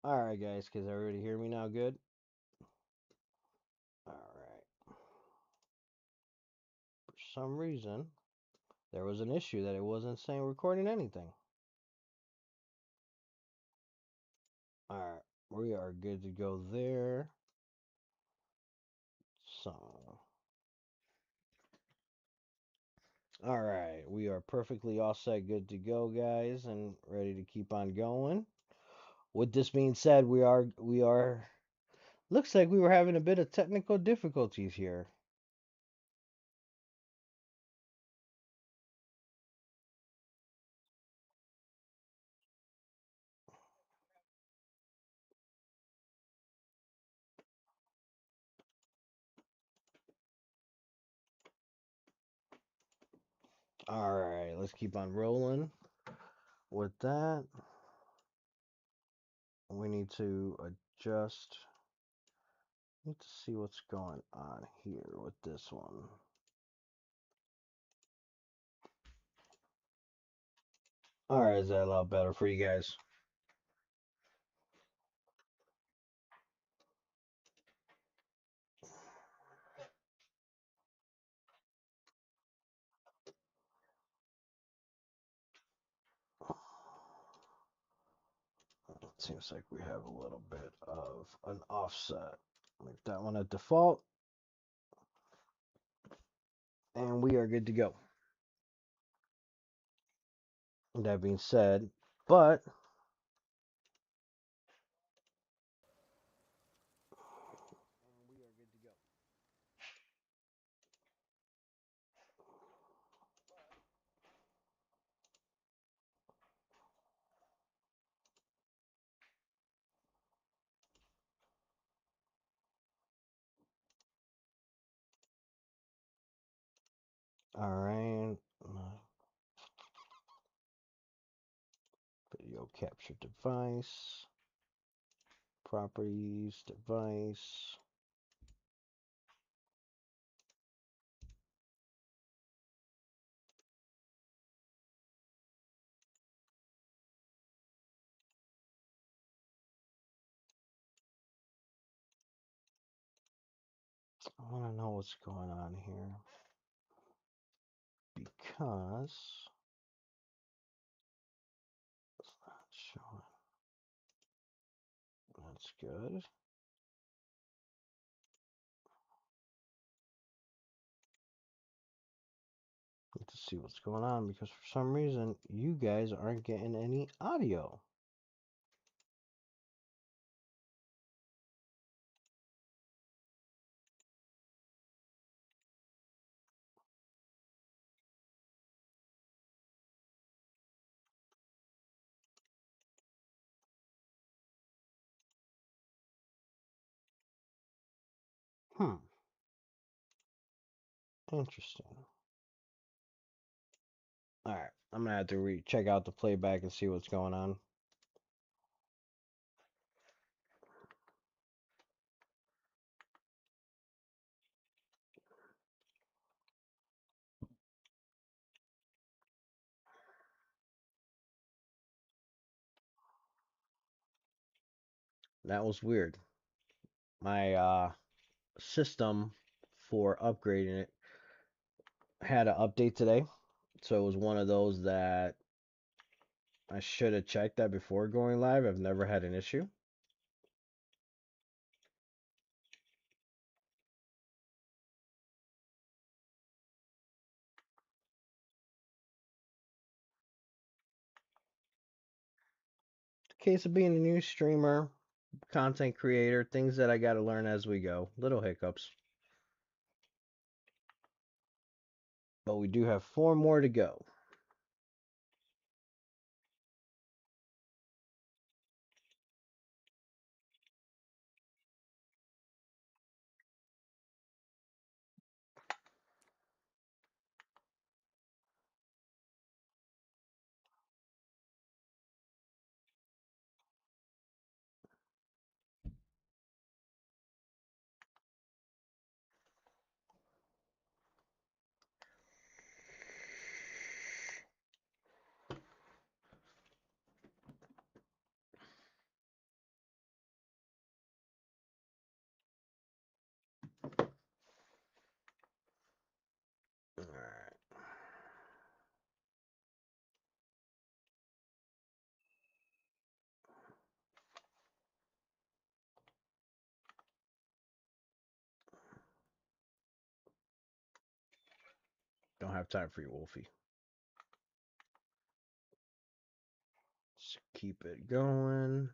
Alright, guys, can everybody hear me now? Good? Alright. For some reason, there was an issue that it wasn't saying recording anything. Alright, we are good to go there. So, alright, we are perfectly all set, good to go, guys, and ready to keep on going. With this being said, looks like we were having a bit of technical difficulties here. Alright, let's keep on rolling. With that, we need to adjust. Need to see what's going on here with this one. Alright, is that a lot better for you guys? It seems like we have a little bit of an offset. Make that one at default. And we are good to go. That being said, but alright. Video capture device. Properties, device. I want to know what's going on here because it's not showing. That's good. Need to see what's going on because for some reason you guys aren't getting any audio. Hmm. Interesting. All right, I'm gonna have to check out the playback and see what's going on. That was weird. My system for upgrading it had an update today, so it was one of those that I should have checked that before going live. I've never had an issue. Case of being a new streamer, content creator, things that I got to learn as we go. Little hiccups. But we do have 4 more to go. Don't have time for you, Wolfie. Just keep it going.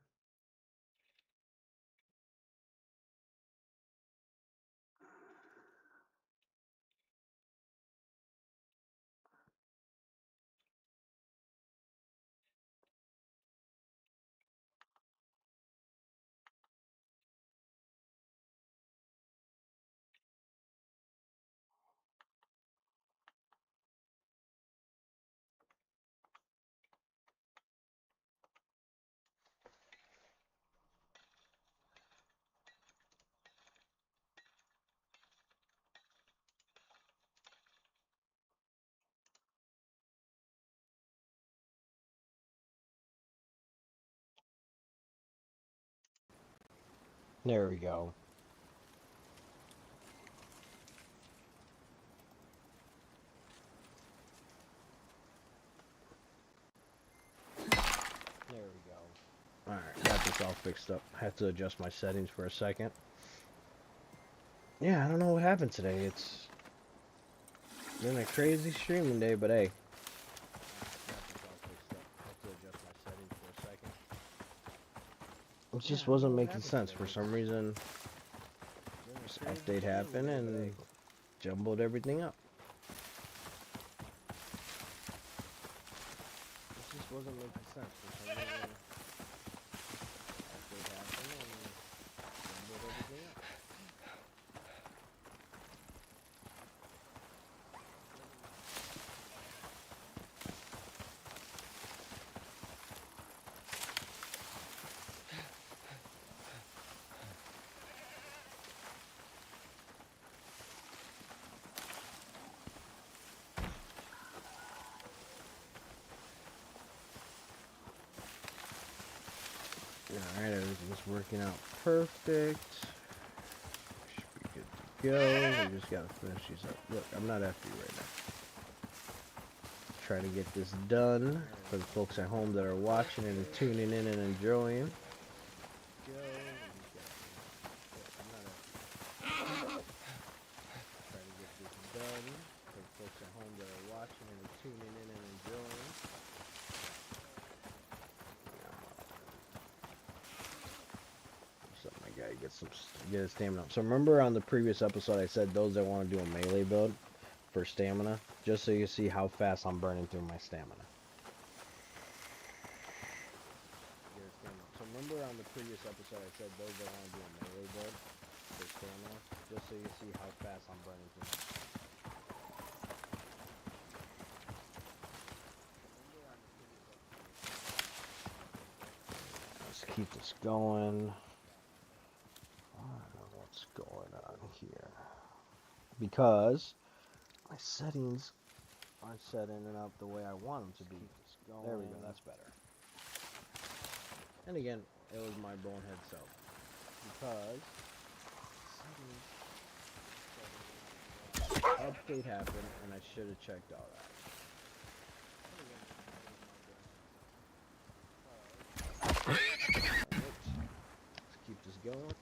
There we go. There we go. Alright, got this all fixed up. I have to adjust my settings for a second. Yeah, I don't know what happened today. It's been a crazy streaming day, but hey. It just wasn't making sense. For some reason, this update happened and jumbled everything up. It just wasn't making sense. For some reason, update happened and jumbled everything up. Alright, everything's working out perfect. Should be good to go. We just gotta finish these up. Look, I'm not after you right now. Try to get this done for the folks at home that are watching and tuning in and enjoying. Get his stamina up. So remember on the previous episode I said those that want to do a melee build for stamina, just so you see how fast I'm burning through my stamina. So remember on the previous episode I said those that want to do a melee build for stamina, just so you see how fast I'm burning through my stamina. Let's keep this going. I don't know what's going on here. Because my settings aren't setting it up the way I want them to be. There we go, that's better. And again, it was my bonehead self. Because update happened and I should have checked all that. Let's keep this going.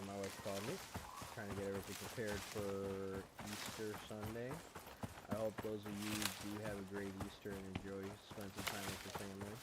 My wife called me, trying to get everything prepared for Easter Sunday. I hope those of you do have a great Easter and enjoy spending some time with your family.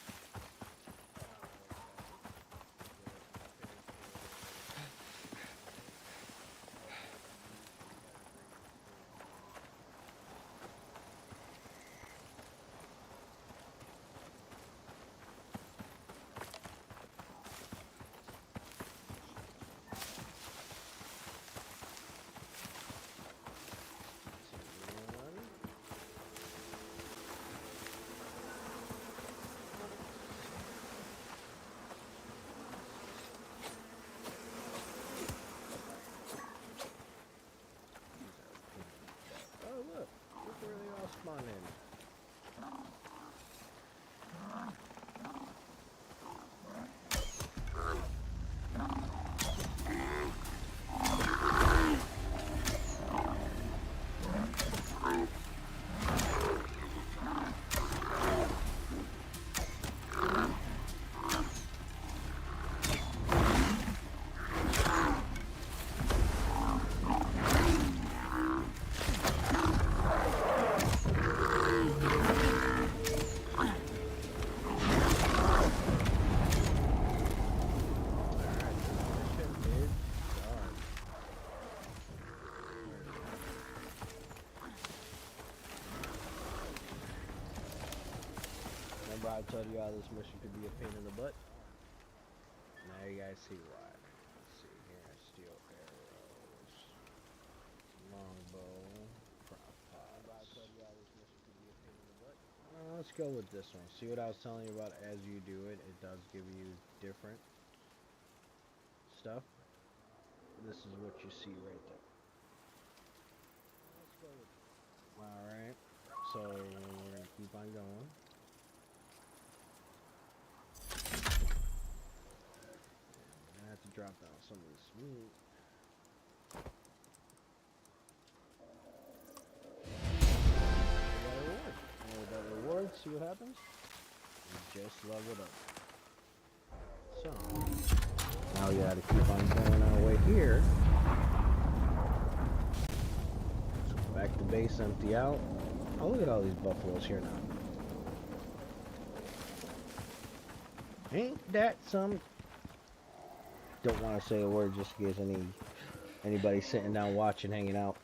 told you how this mission could be a pain in the butt. Now you guys see why. Let's see here. Steel arrows. Longbow. Prop pots. Let's go with this one. See what I was telling you about as you do it. It does give you different stuff. This is what you see right there. Alright. So we're going to keep on going. I have to drop down some of this meat. And with that reward, see what happens? We just leveled up. So, now we gotta keep on going our way here. So back to base, empty out. Oh, look at all these buffaloes here now. Ain't that some... Don't want to say a word just in case anybody sitting down watching, hanging out.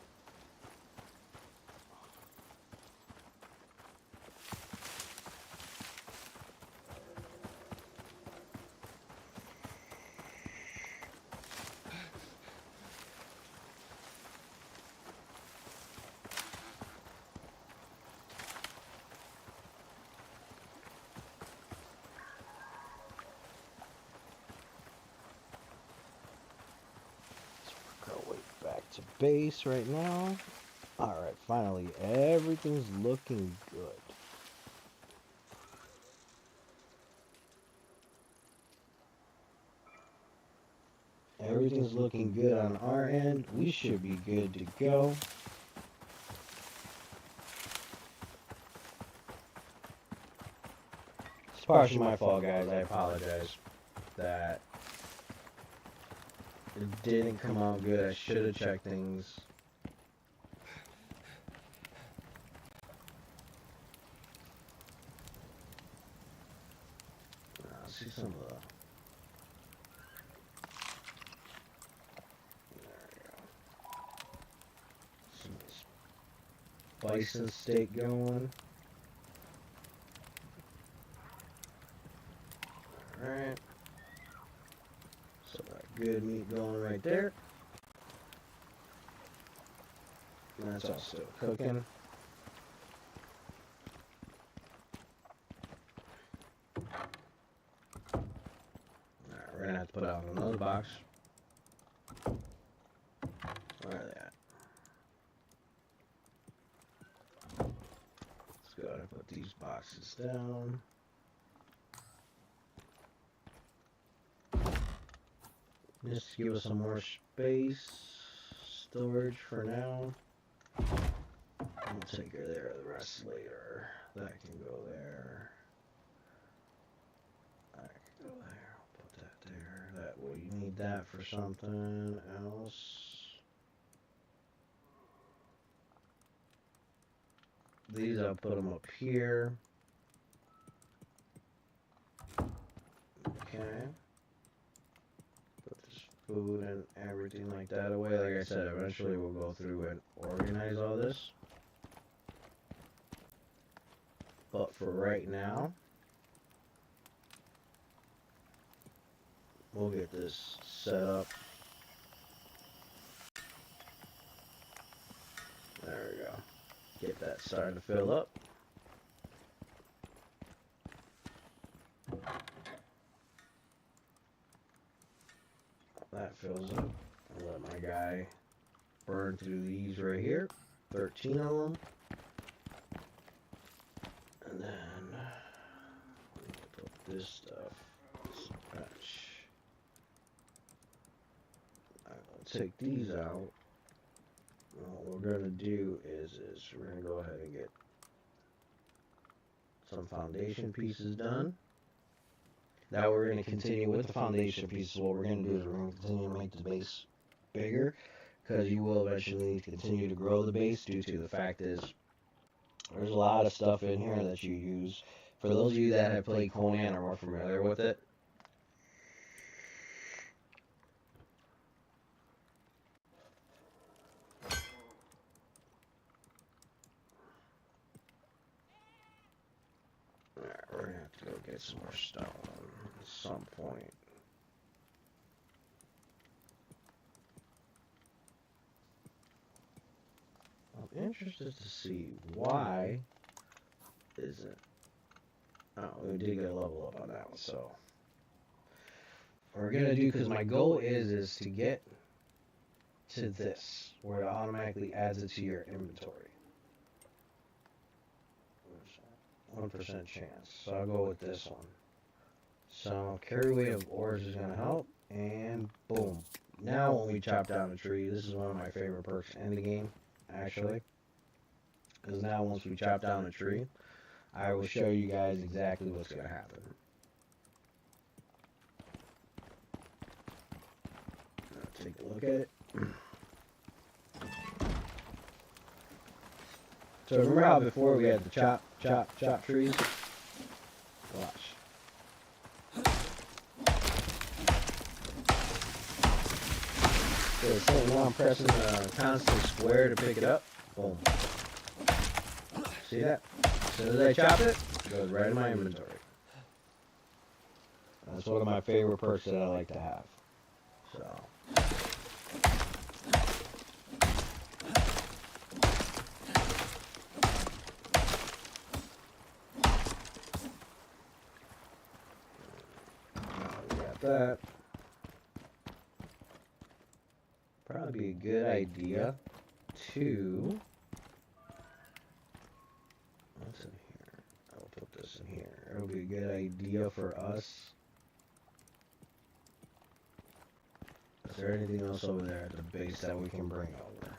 To base right now. Alright, finally, everything's looking good. Everything's looking good on our end. We should be good to go. It's partially my fault, guys. I apologize that it didn't come out good. I should have checked things. I'll see some of the... There we go. Some bison steak going. Alright. So that good meat going right there. And that's all still cooking. Alright, we're gonna have to put out another box. Where are they at? Let's go ahead and put these boxes down. Just give us some more space, storage for now. We'll take her there, the rest later. That can go there. That can go there. I'll put that there. That way you need that for something else. These I'll put them up here. Okay. Food and everything like that away. Like I said, eventually we'll go through and organize all this. But for right now, we'll get this set up. There we go. Get that starting to fill up. That fills up. I'll let my guy burn through these right here. 13 of them. And then we need to put this stuff. Scratch. I will take these out. And what we're gonna do is we're gonna go ahead and get some foundation pieces done. Now we're going to continue with the foundation pieces. What we're going to do is we're going to continue to make the base bigger, because you will eventually need to continue to grow the base due to the fact is there's a lot of stuff in here that you use. For those of you that have played Conan or are more familiar with it, we're going to have Go get some more stone at some point. I'm interested to see why isn't. Oh, we did get a level up on that one, so what we're gonna do, because my goal is to get to this where it automatically adds it to your inventory. 1% chance, so I'll go with this one. So carry weight of ores is gonna help, and boom. Now when we chop down a tree, this is one of my favorite perks in the game, actually. Because now once we chop down a tree, I will show you guys exactly what's gonna happen. Take a look at it. So remember how before we had to chop trees? Watch. So now I'm pressing the constant square to pick it up. Boom. See that? As soon as I chop it, it goes right in my inventory. That's one of my favorite perks that I like to have. So. That probably be a good idea to what's in here? I'll put this in here. It'll be a good idea for us. Is there anything else over there at the base that we can bring over?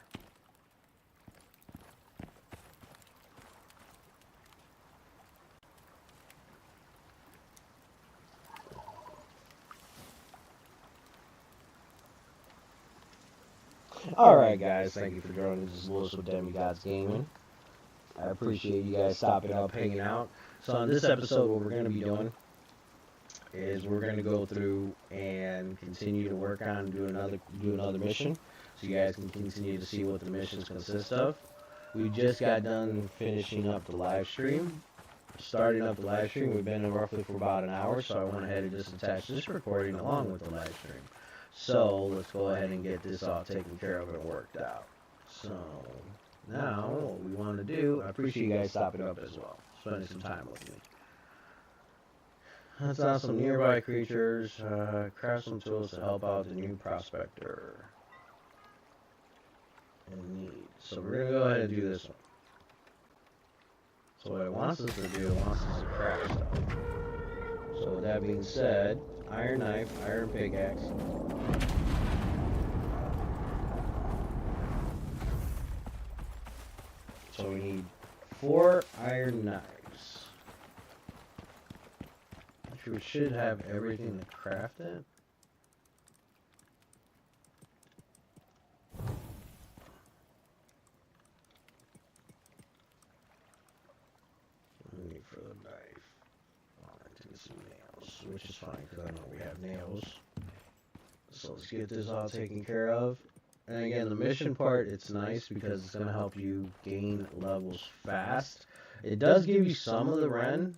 Alright guys, thank you for joining this Lewis with Demigods Gaming. I appreciate you guys stopping up, hanging out. So on this episode, what we're going to be doing is we're going to go through and continue to work on do another mission, so you guys can continue to see what the missions consist of. We just got done finishing up the live stream. Starting up the live stream, we've been in roughly for about an hour, so I went ahead and just attached this recording along with the live stream. So let's go ahead and get this all taken care of and worked out. So now what we want to do, I appreciate you guys stopping up as well, spending some time with me. Let's out some nearby creatures, craft some tools to help out the new prospector in need. So we're going to go ahead and do this one. So what it wants us to do, it wants us to craft stuff. So with that being said, iron knife, iron pickaxe. So we need 4 iron knives. We should have everything to craft it. We need for the knife. Alright, to get some nails, which is fine because I know we have nails. So let's get this all taken care of. And again, the mission part, it's nice because it's going to help you gain levels fast. It does give you some of the Ren.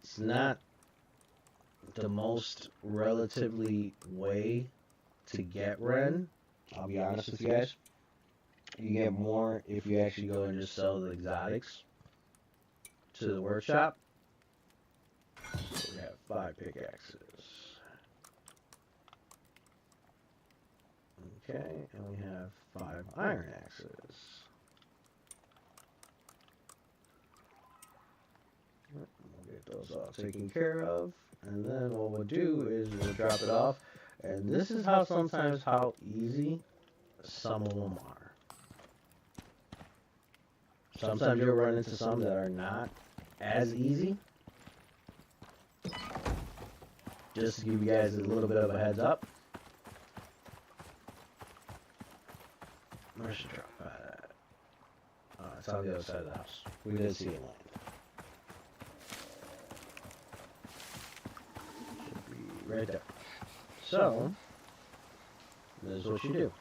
It's not the most relatively way to get Ren. I'll be honest with you guys. You get more if you actually go and just sell the exotics to the workshop. So we have 5 pickaxes. Okay, and we have 5 iron axes. We'll get those all taken care of, and then what we'll do is we'll drop it off. And this is how sometimes how easy some of them are. Sometimes you'll run into some that are not as easy. Just to give you guys a little bit of a heads up. Where should drop that? It's on the other side of the house. We did see it land. Should be right there. So, this is what you do.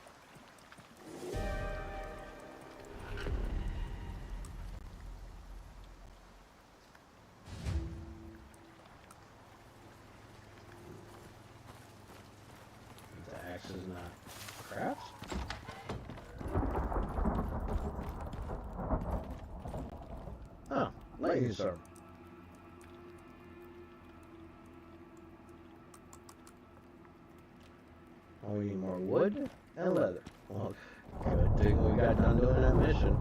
you can start. Oh, we need more wood and leather. Well, good thing we got done doing that mission.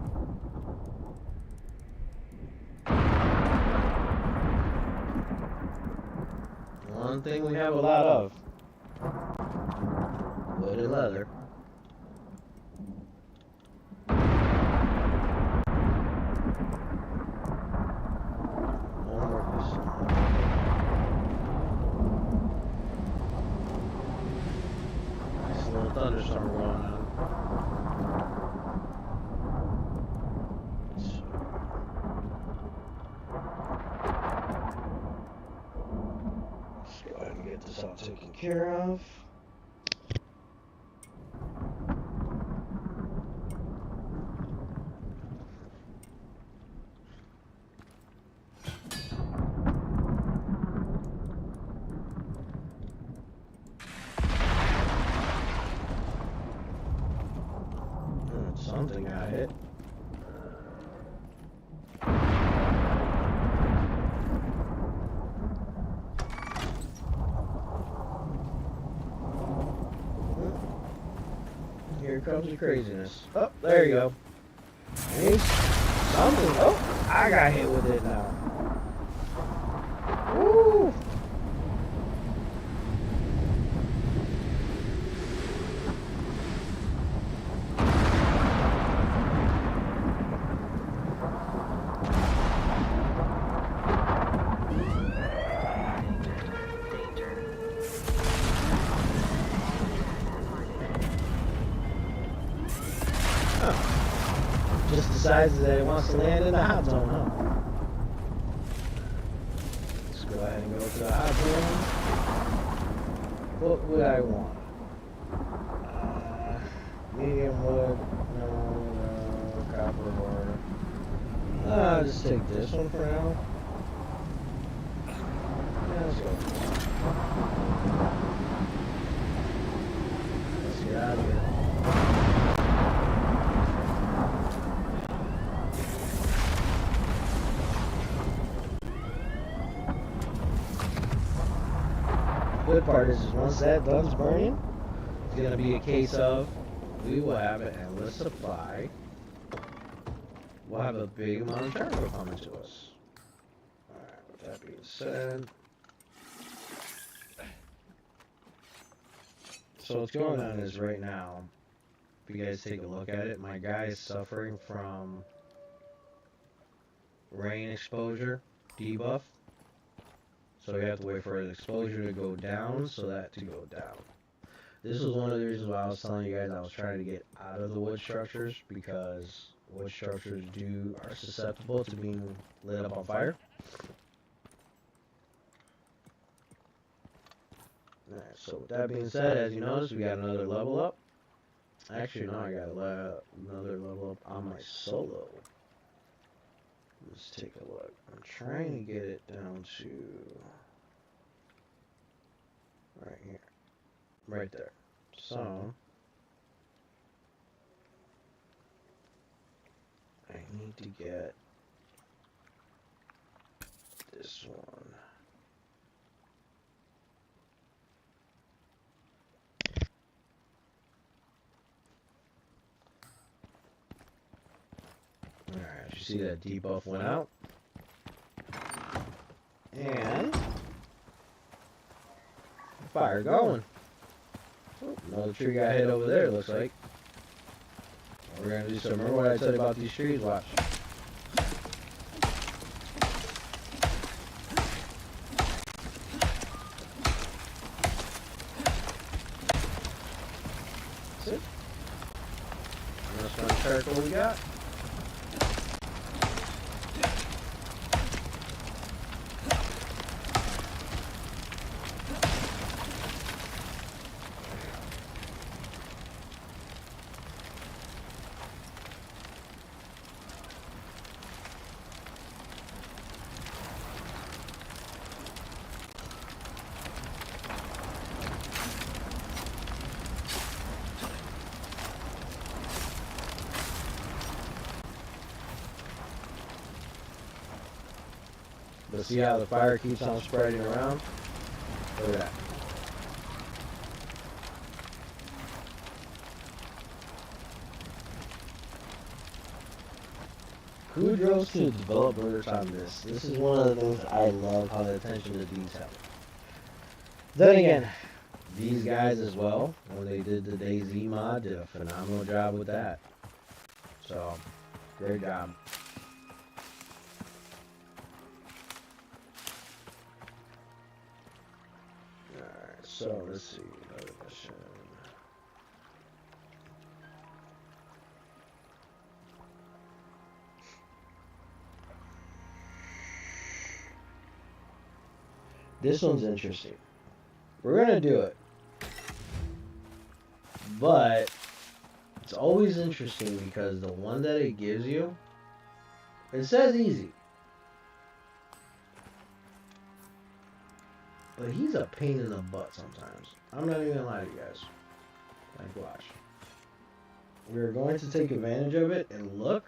One thing we have a lot of. Wood and leather. Thunderstorm going on. Let's go ahead and get this all taken care of. Something got hit. Here comes the craziness. Oh, there you go. Hey, something. Oh, I got hit with it now. Woo! Just decides that it wants to land in the hot zone, huh? Let's go ahead and go to the hot zone. What would I want? Medium wood, no, copper ore. I'll just take this one for now. Yeah, let's go. Let's get out of here. Good part is once that done's burning, it's gonna be a case of we will have an endless supply. We'll have a big amount of charcoal coming to us. Alright, with that being said, so what's going on is right now, if you guys take a look at it, my guy is suffering from rain exposure debuff. So we have to wait for the exposure to go down, so that to go down. This was one of the reasons why I was telling you guys I was trying to get out of the wood structures, because wood structures are susceptible to being lit up on fire. Alright, so with that being said, as you notice, we got another level up. Actually, no, I got another level up on my solo. Let's take a look. I'm trying to get it down to right here. Right there. So I need to get this one. Alright, you see that debuff went out. And fire going. Oh, another tree got hit over there, looks like. We're gonna do some. Remember what I said about these trees? Watch. That's it. That's one charcoal we got. But see how the fire keeps on spreading around? Look at that. Kudos to the developers on this. This is one of the things I love, how the attention to detail. Then again, these guys as well, when they did the DayZ mod, did a phenomenal job with that. So, great job. Alright, so let's see. Another mission. This one's interesting. We're gonna do it. But it's always interesting because the one that it gives you, it says easy. But he's a pain in the butt sometimes. I'm not even gonna lie to you guys. Like, watch. We're going to take advantage of it and look.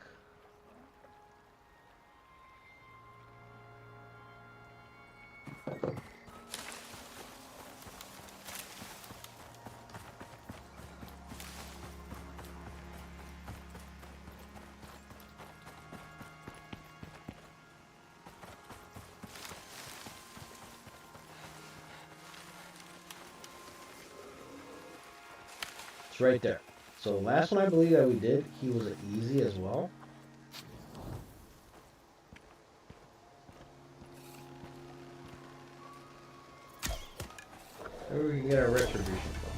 It's right there. So the last one I believe that we did, he was easy as well. Maybe we can get our retribution from.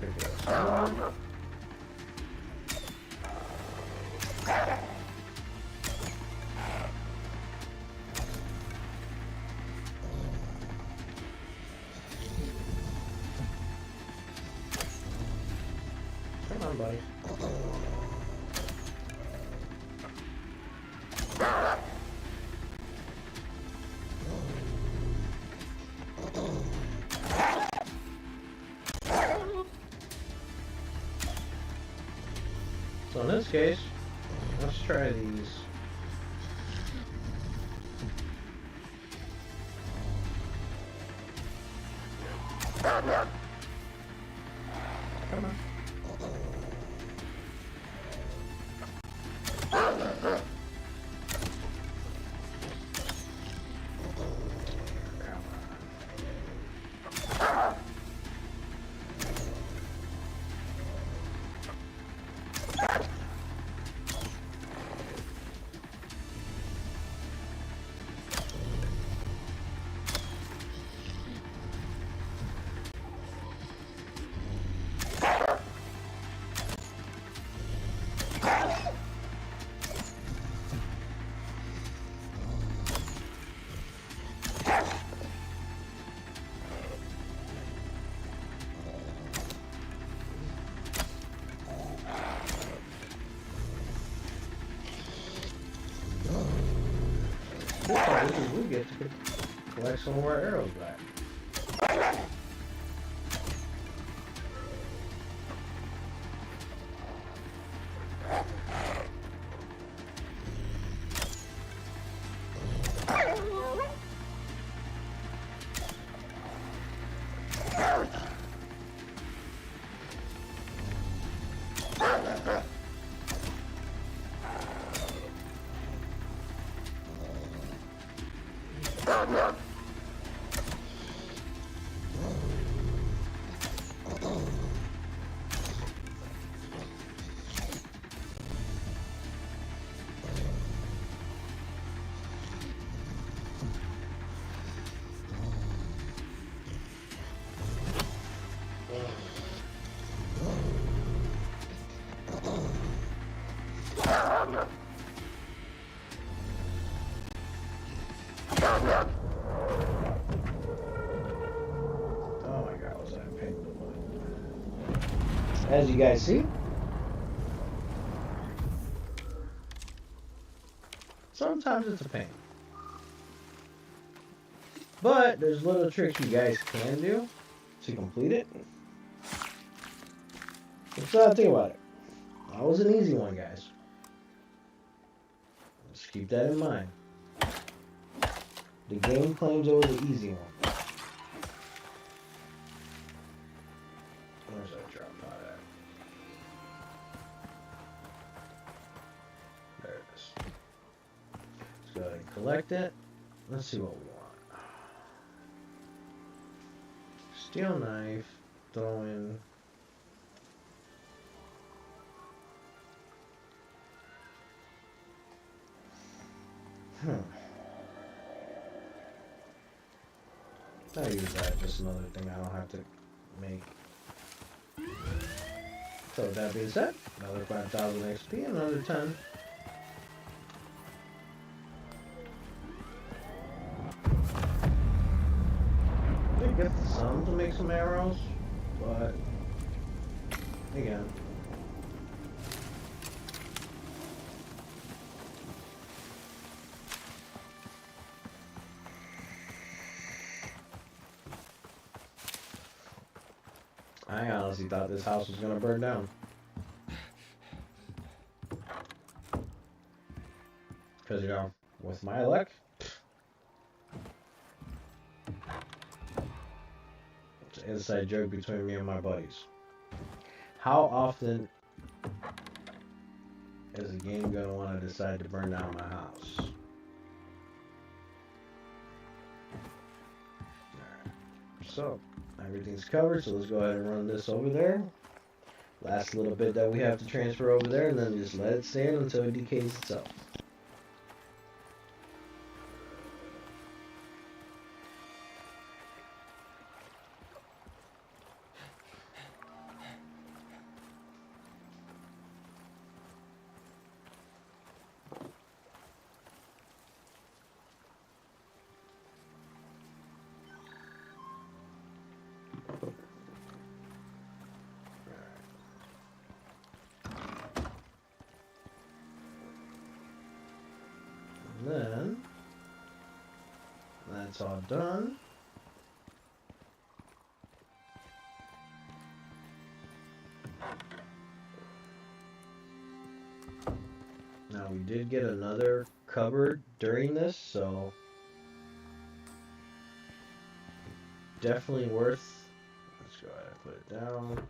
Pick it up. Come on, buddy. So in this case, let's try these. Come on. We get to collect some of our arrows back. Oh my god, was that a pain in the butt. As you guys see, sometimes it's a pain. But there's little tricks you guys can do to complete it. So think about it. That was an easy one, guys. keep that in mind. The game claims it was an easy one. Where's that drop pod at? There it is. Let's go ahead and collect it. Let's see what we want. Steel knife, throw in. I'll use that, just another thing I don't have to make. So with that being said, another 5,000 XP, another 10. I did get some to make some arrows, but again. I honestly thought this house was gonna burn down. Because, you know, with my luck, it's an inside joke between me and my buddies. How often is a game gonna want to decide to burn down my house? Alright. So, everything's covered, so let's go ahead and run this over there. Last little bit that we have to transfer over there, and then just let it stand until it decays itself. Then, that's all done. Now we did get another cupboard during this, so definitely worth. Let's go ahead and put it down.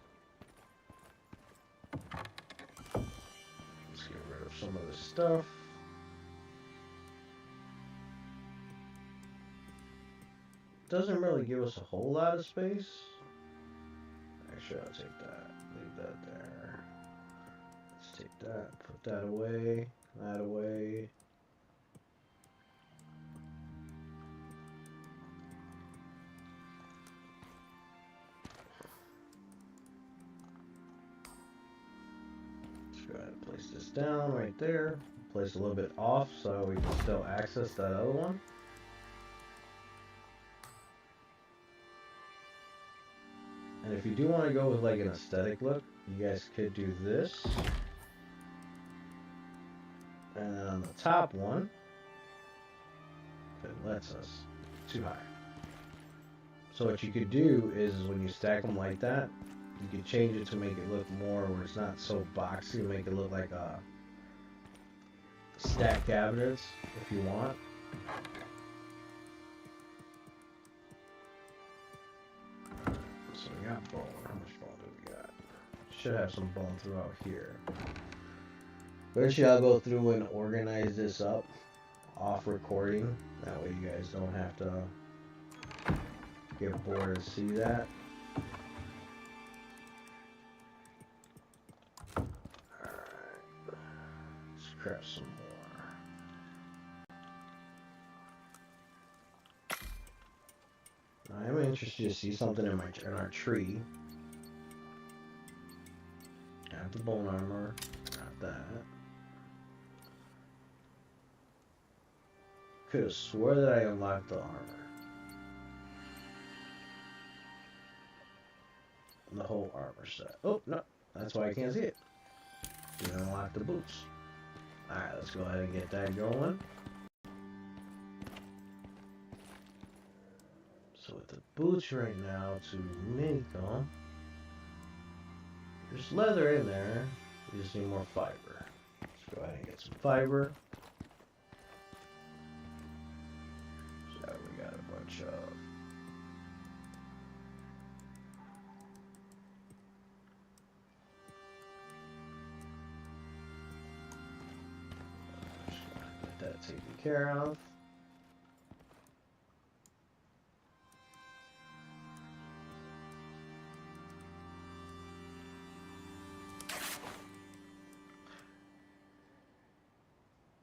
Let's get rid of some of this stuff. Doesn't really give us a whole lot of space. Actually, I'll take that. Leave that there. Let's take that. Put that away. That away. Let's go ahead and place this down right there. Place a little bit off so we can still access that other one. And if you do want to go with like an aesthetic look, you guys could do this. And then on the top one, if it lets us, too high. So what you could do is when you stack them like that, you could change it to make it look more where it's not so boxy, make it look like a stack cabinets if you want. So we got bone. How much bone do we got? Should have some bone throughout here. Eventually I'll go through and organize this up off recording. That way you guys don't have to get bored and see that. Alright. Let's craft some more. I am interested to see something in our tree. Got the bone armor. Got that. Could have swore that I unlocked the armor. The whole armor set. Oh, no. That's why I can't see it. Didn't unlock the boots. Alright, let's go ahead and get that going. So with the boots right now, to make them, there's leather in there. We just need more fiber. Let's go ahead and get some fiber. that taken care of.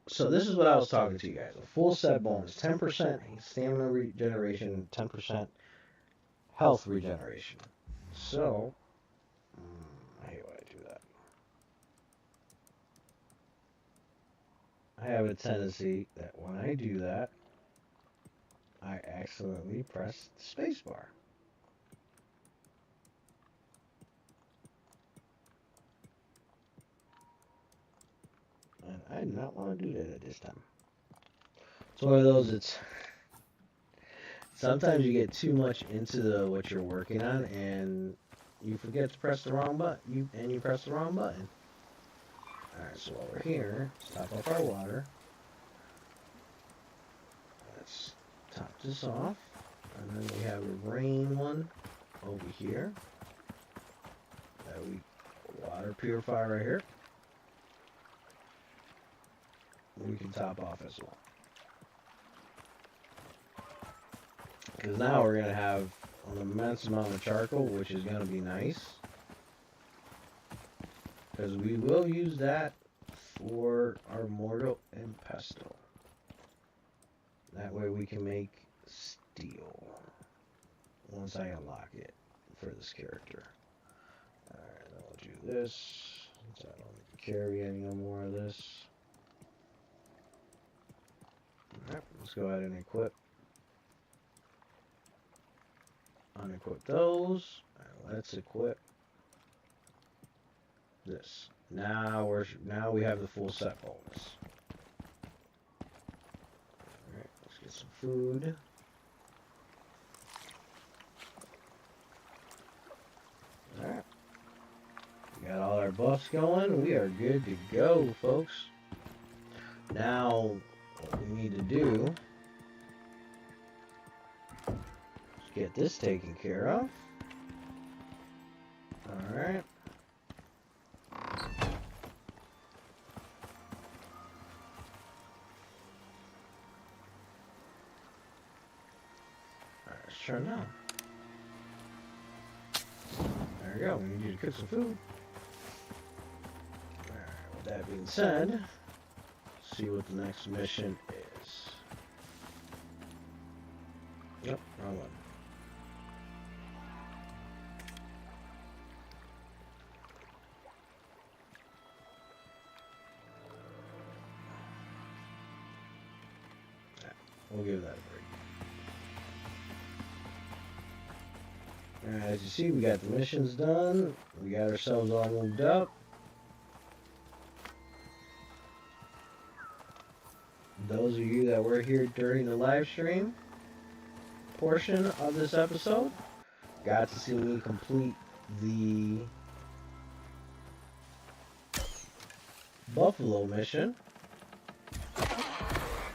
So this is what I was talking to you guys. A full set bonus, 10% stamina regeneration, 10% health regeneration. So, I hate when I do that. I have a tendency that when I do that, I accidentally press the spacebar. And I do not want to do that at this time. It's one of those, sometimes you get too much into what you're working on and you forget to press the wrong button. You press the wrong button. Alright, so while we're here, let's top up our water. Let's top this off. And then we have a rain one over here. Water purifier right here. We can top off as well. Because now we're going to have an immense amount of charcoal, which is going to be nice. Because we will use that for our mortar and pestle. That way we can make steel. Once I unlock it for this character. Alright, then we'll do this. So I don't need to carry any more of this. Alright, let's go ahead and equip. Unequip those. Alright, let's equip this. Now we have the full set bonus. Alright, let's get some food. Alright. We got all our buffs going. We are good to go, folks. Now what we need to do is get this taken care of. Alright. Let's turn it on. There we go. We need you to cook some food. Alright, with that being said, let's see what the next mission is. Yep, wrong one. We'll give that a break. Alright, as you see, we got the missions done. We got ourselves all moved up. Those of you that were here during the live stream portion of this episode got to see me complete the Buffalo mission.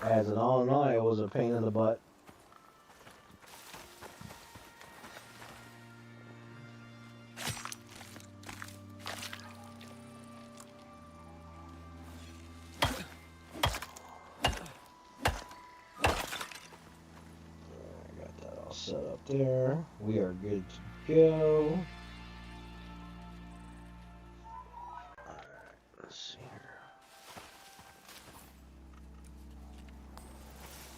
As an all in all, it was a pain in the butt. I got that all set up there. We are good to go. Alright, let's see here.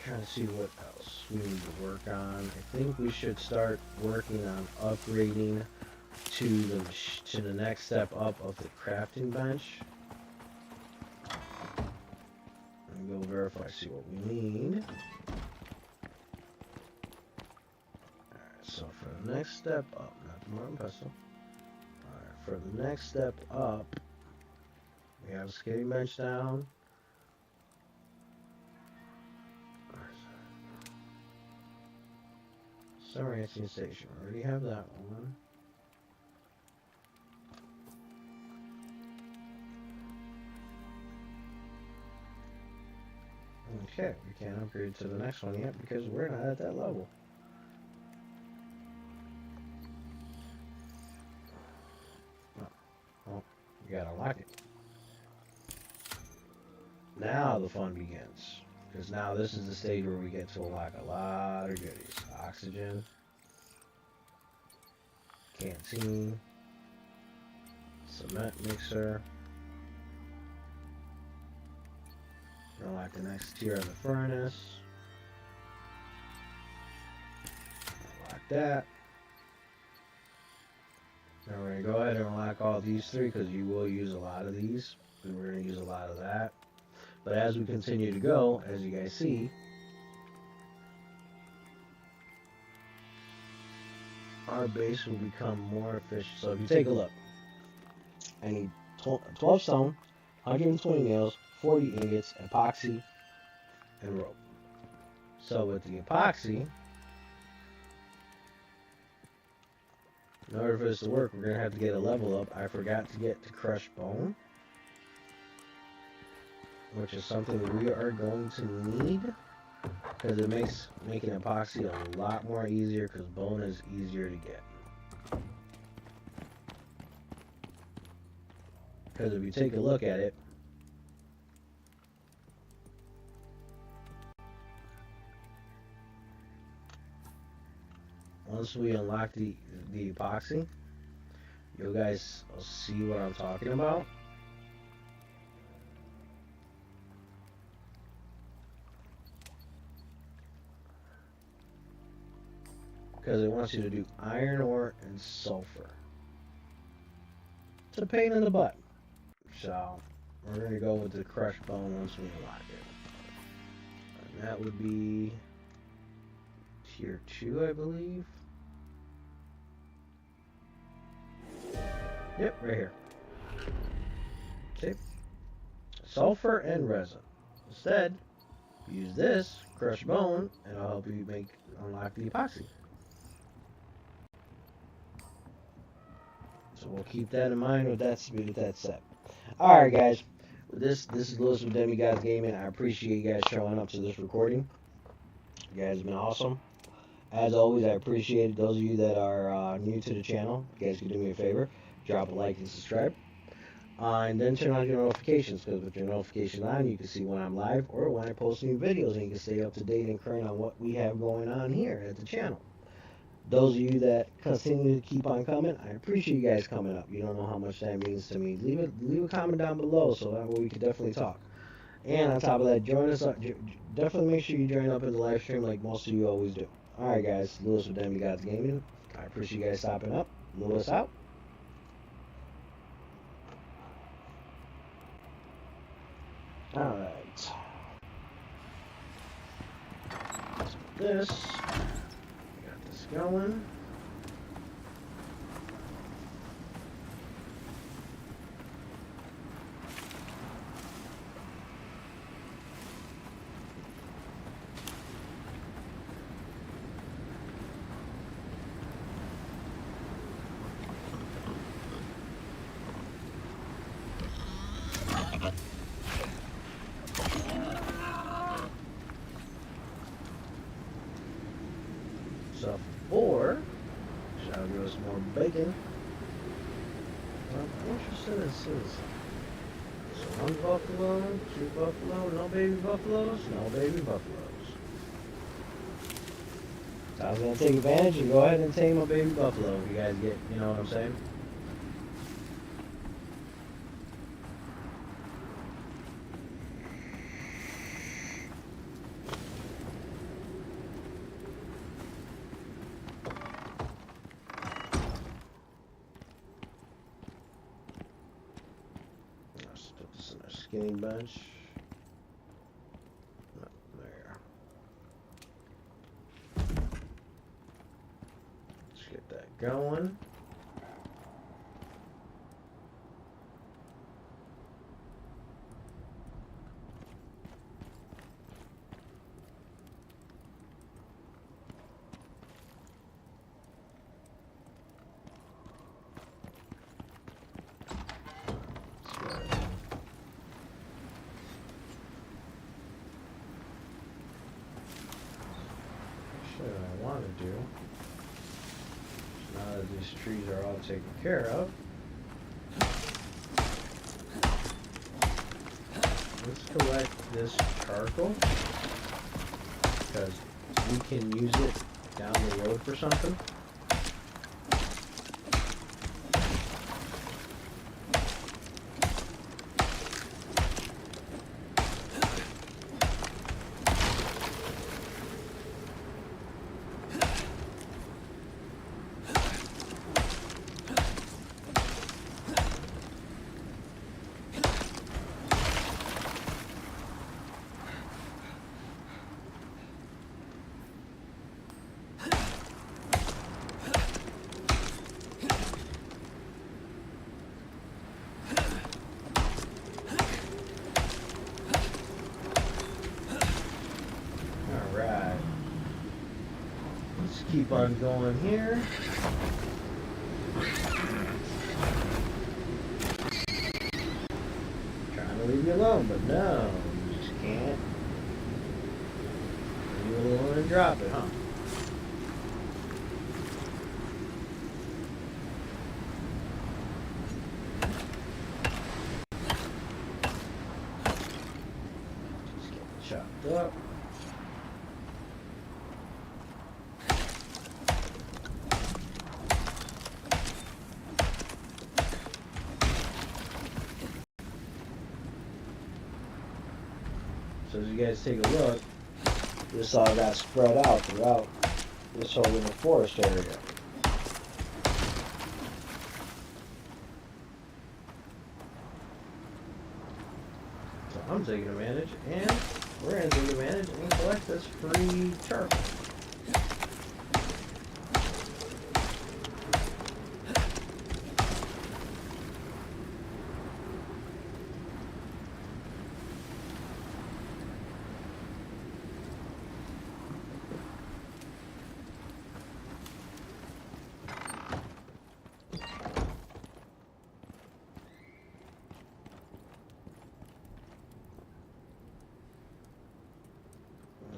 Trying to see what else we need to work on. I think we should start working on upgrading to the next step up of the crafting bench. And go verify, see what we need. Alright, so for the next step up, not the mortar and pestle. Alright, for the next step up, we have a skating bench down. Summer Ranching Station. We already have that one. Okay, we can't upgrade to the next one yet because we're not at that level. Oh, well, you gotta lock it. Now the fun begins. Because now this is the stage where we get to unlock a lot of goodies. Oxygen, canteen, cement mixer. Unlock the next tier of the furnace. Unlock that. Now we're going to go ahead and unlock all these three because you will use a lot of these. And we're going to use a lot of that. But as we continue to go, as you guys see, our base will become more efficient. So if you take a look, I need 12 stone, 120 nails, 40 ingots, epoxy, and rope. So with the epoxy, in order for this to work, we're going to have to get a level up. I forgot to get to crushed bone, which is something that we are going to need because it makes making epoxy a lot more easier because bone is easier to get. Because if you take a look at it, once we unlock the epoxy, you guys will see what I'm talking about. Because it wants you to do iron ore and sulfur. It's a pain in the butt. So we're going to go with the crushed bone once we unlock it. And that would be tier 2, I believe. Yep, right here. See? Sulfur and resin. Instead, use this crushed bone and it'll help you unlock the epoxy. So we'll keep that in mind with that set. Alright guys, this is Lewis with Demigods Gaming. I appreciate you guys showing up to this recording. You guys have been awesome. As always, I appreciate those of you that are new to the channel. You guys can do me a favor, drop a like and subscribe. And then turn on your notifications, because with your notifications on, you can see when I'm live or when I post new videos, and you can stay up to date and current on what we have going on here at the channel. Those of you that continue to keep on coming, I appreciate you guys coming up. You don't know how much that means to me. Leave a comment down below so that way we can definitely talk. And on top of that, join us up. Definitely make sure you join up in the live stream like most of you always do. Alright guys, Lewis with Demigods Gaming. I appreciate you guys stopping up. Lewis out. Alright. So this. Got this going. So 4 shall give us more bacon. I'm interested in citizen. So 1 buffalo, 2 buffalo, no baby buffaloes, no baby buffaloes. So I was gonna take advantage and go ahead and tame a baby buffalo if you guys get, you know what I'm saying? Skinny bench. Not there. Let's get that going. What I want to do, now that these trees are all taken care of, Let's collect this charcoal because we can use it down the road for something. Alright. Let's keep on going here. Trying to leave you alone, but no, you just can't. You will want to drop it, huh? Just get chopped up. So as you guys take a look, this all got spread out throughout this whole little forest area. So I'm taking advantage, and we're going to take advantage and collect this free charcoal.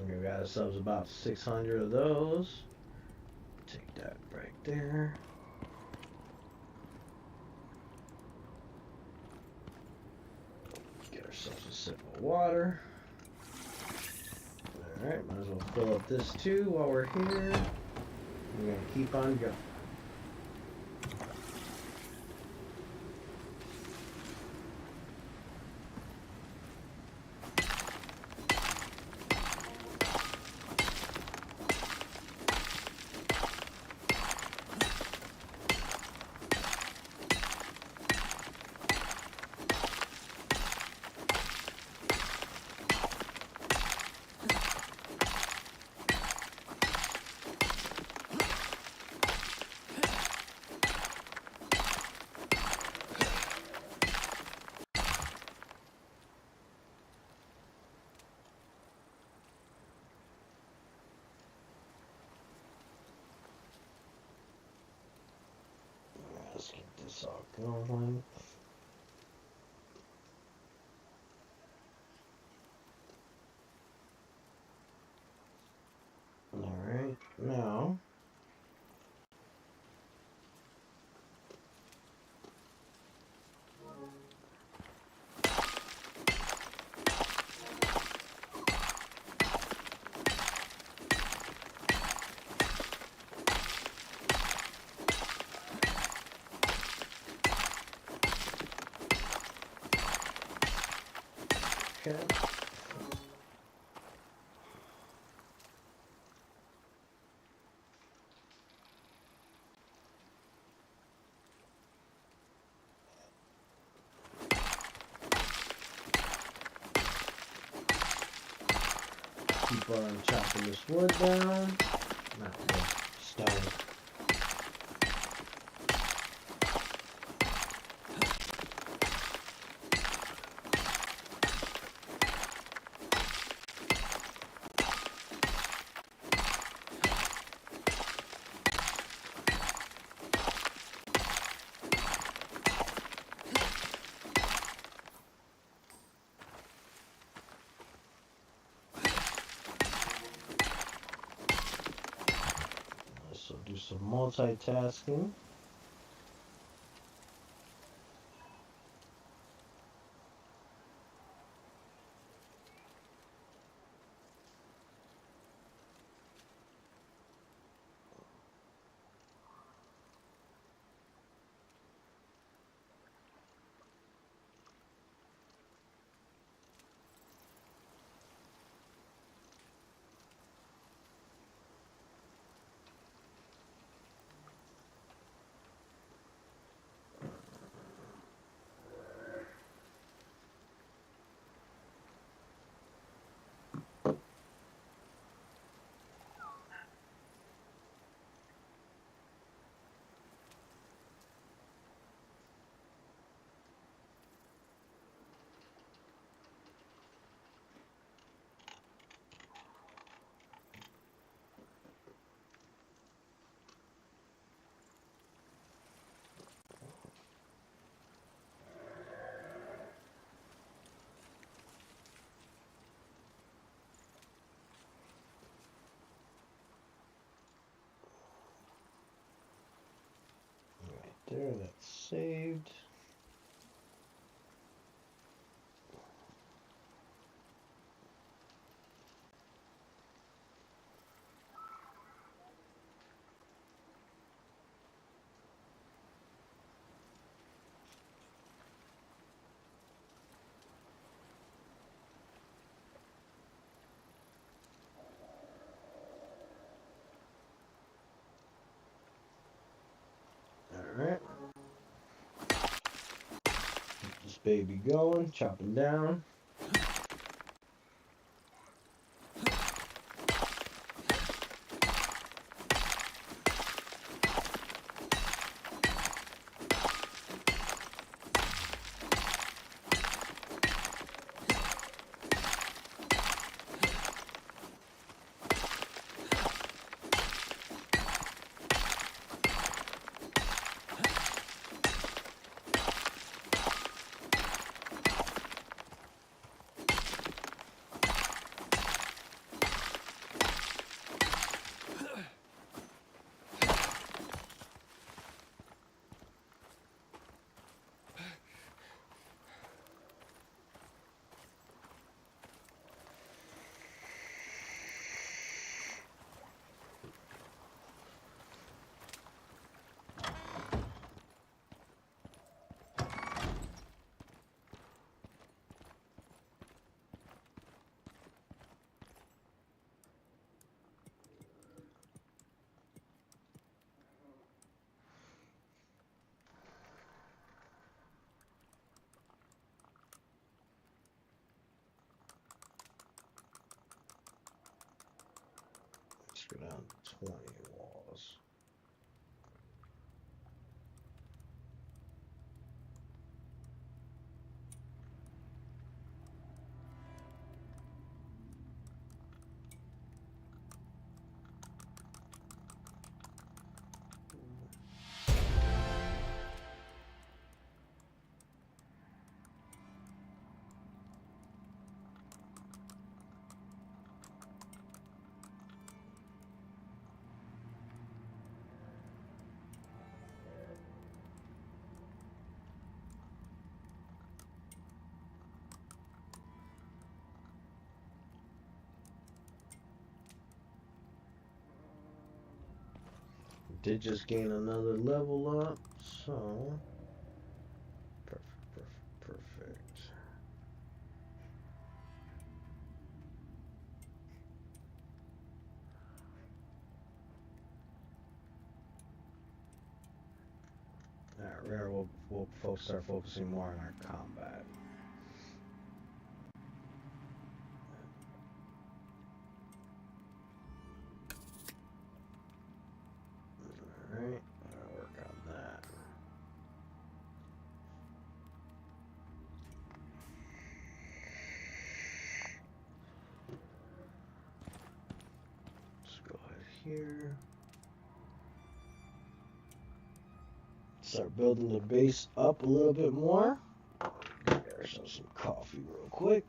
We got ourselves about 600 of those. Take that right there. Get ourselves a sip of water. Alright, might as well fill up this too while we're here. We're going to keep on going. Let's get this all going. Alright, now okay. Keep on chopping this wood down. Not wood, stone. So do some multitasking. there. That's saved. Alright. Keep this baby going, chopping down. Let's go down to 20 walls. Did just gain another level up, so perfect. Alright, Rare, we'll start focusing more on our combat. Alright, I'll work on that. Let's go ahead here. Start building the base up a little bit more. Get ourselves some coffee real quick.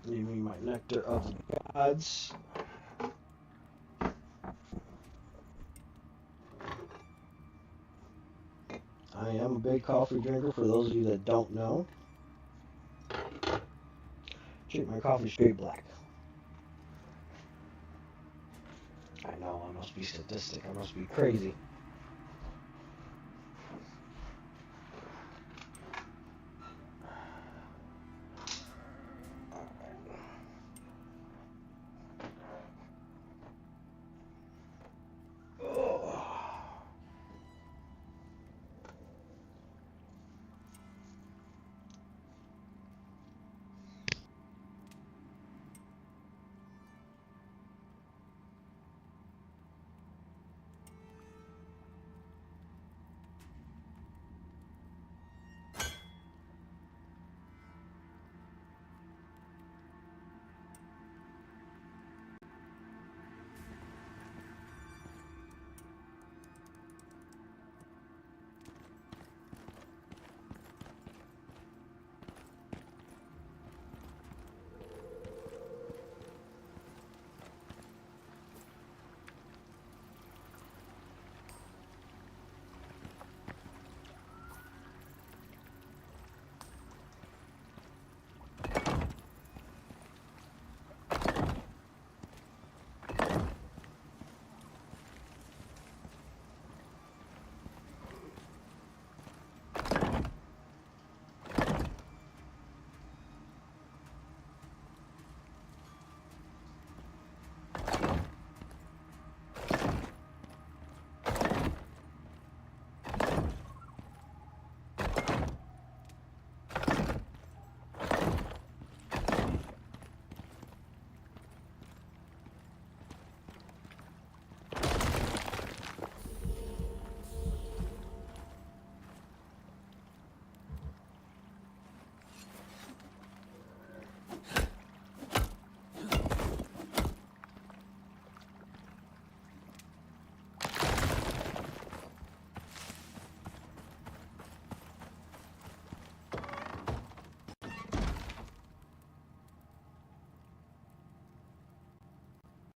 Leave me my nectar of the gods. I am a big coffee drinker, for those of you that don't know. Drink my coffee straight black. I know, I must be sadistic, I must be crazy.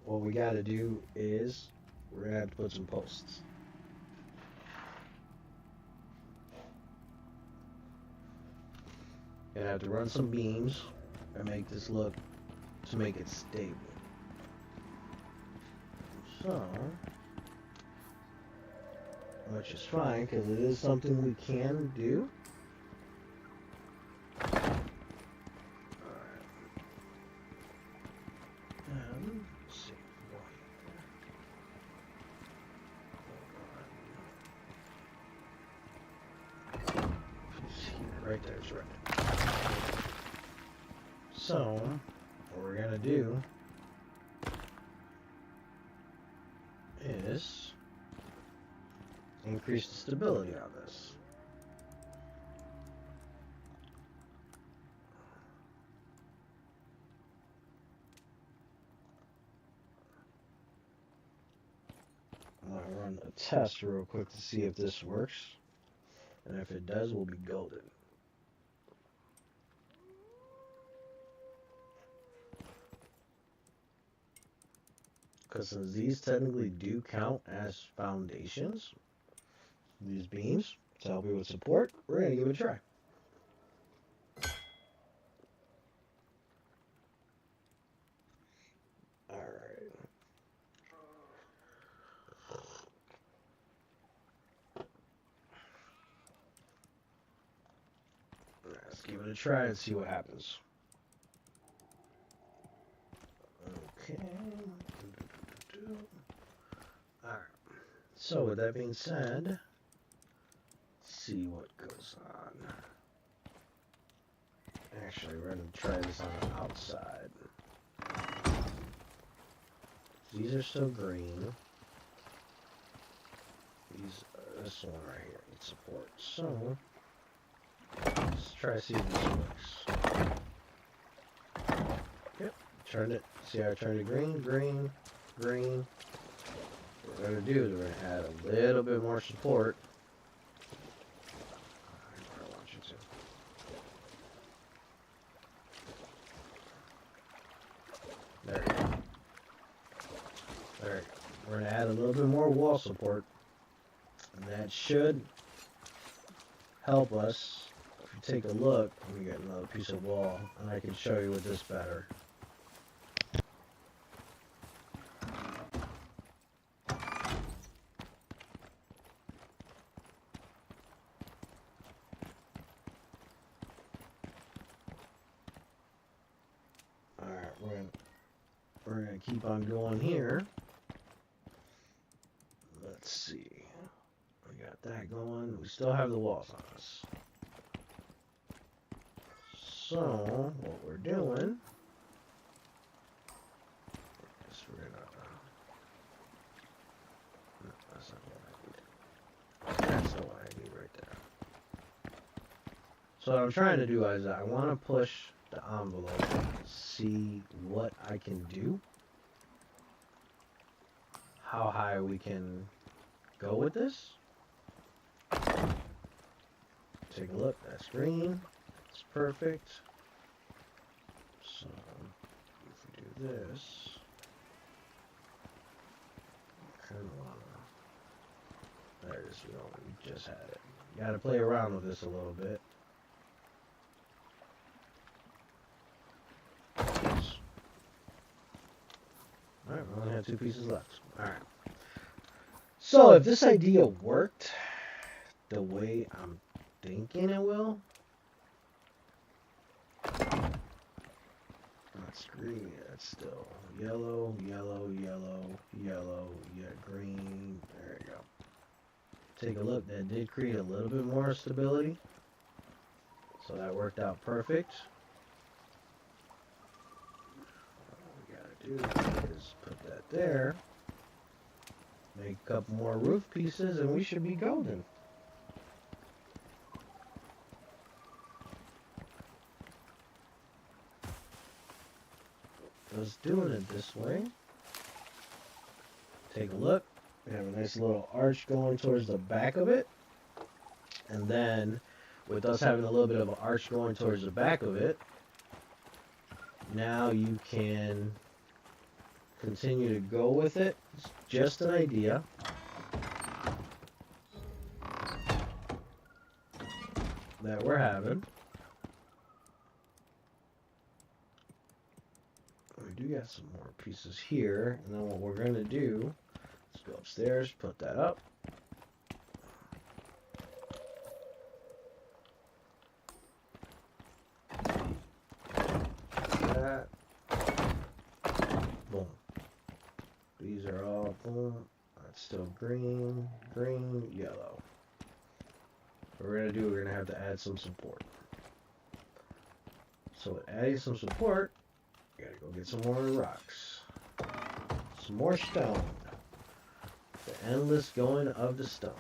what we got to do is we're going to have to put some posts. Gonna have to run some beams and make this look to make it stable. So, which is fine because it is something we can do. Let's see. Right there's right. So, what we're gonna do is increase the stability on this. I'm gonna run a test real quick to see if this works, and if it does, we'll be golden. Because since these technically do count as foundations, these beams, to help you with support, we're going to give it a try. Alright. Let's give it a try and see what happens. Okay. Alright. So with that being said, let's see what goes on. Actually, we're going to try this on the outside. These are still green. This one right here needs support. So, let's try to see if this works. Yep, turned it. See how I turned it green, green, green. What we're going to do is we're going to add a little bit more support. I want you to. There you go. There you go. We're going to add a little bit more wall support. And that should help us. If you take a look, we got another piece of wall, and I can show you with this better. Alright, we're gonna keep on going here. Let's see. We got that going. We still have the walls on us. So, what we're doing is we're gonna... No, that's not what I need. That's not what I need right there. So what I'm trying to do is I want to push the envelope, see what I can do, how high we can go with this. Take a look, that's green, it's perfect. So, if we do this, kind of wanna, there it is, we just had it. You gotta play around with this a little bit. Alright, we only have 2 pieces left. Alright. So, if this idea worked the way I'm thinking it will, that's green, that's still yellow, yellow, yellow, yellow, yeah, green, there you go. Take a look, that did create a little bit more stability, so that worked out perfect. What we gotta do is put that there, make a couple more roof pieces, and we should be golden. Just doing it this way. Take a look. We have a nice little arch going towards the back of it. And then, with us having a little bit of an arch going towards the back of it, now you can continue to go with it. It's just an idea. That we're having. We do got some more pieces here, and then what we're going to do is go upstairs, put that up. That. Boom. These are all boom. That's still green, green, yellow. What we're going to do, we're going to have to add some support. So with adding some support, we gotta go get some more rocks. Some more stone. The endless going of the stone.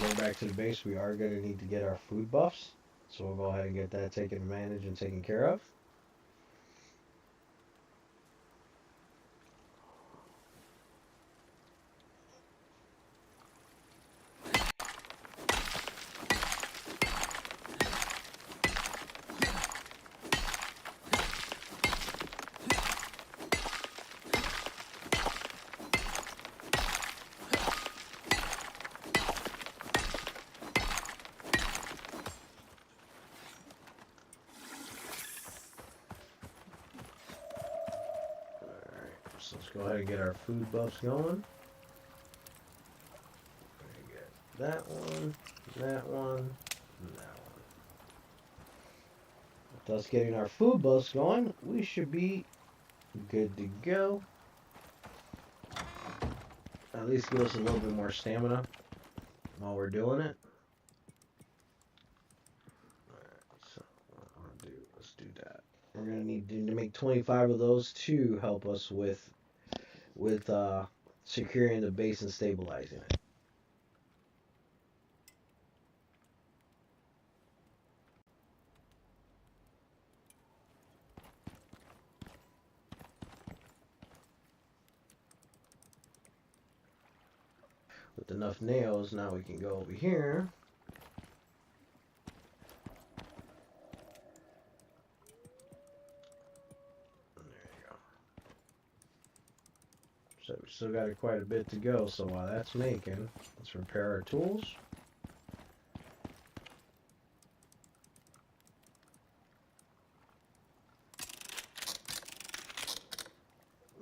Going back to the base, we are going to need to get our food buffs. So we'll go ahead and get that taken advantage and taken care of. So let's go ahead and get our food buffs going. Get that one, that one, and that one. With us getting our food buffs going, we should be good to go. At least give us a little bit more stamina while we're doing it. Alright, so what I'm gonna do, let's do that. We're gonna need to make 25 of those to help us with securing the base and stabilizing it. With enough nails, now we can go over here. So we still got quite a bit to go, so while that's making, let's repair our tools.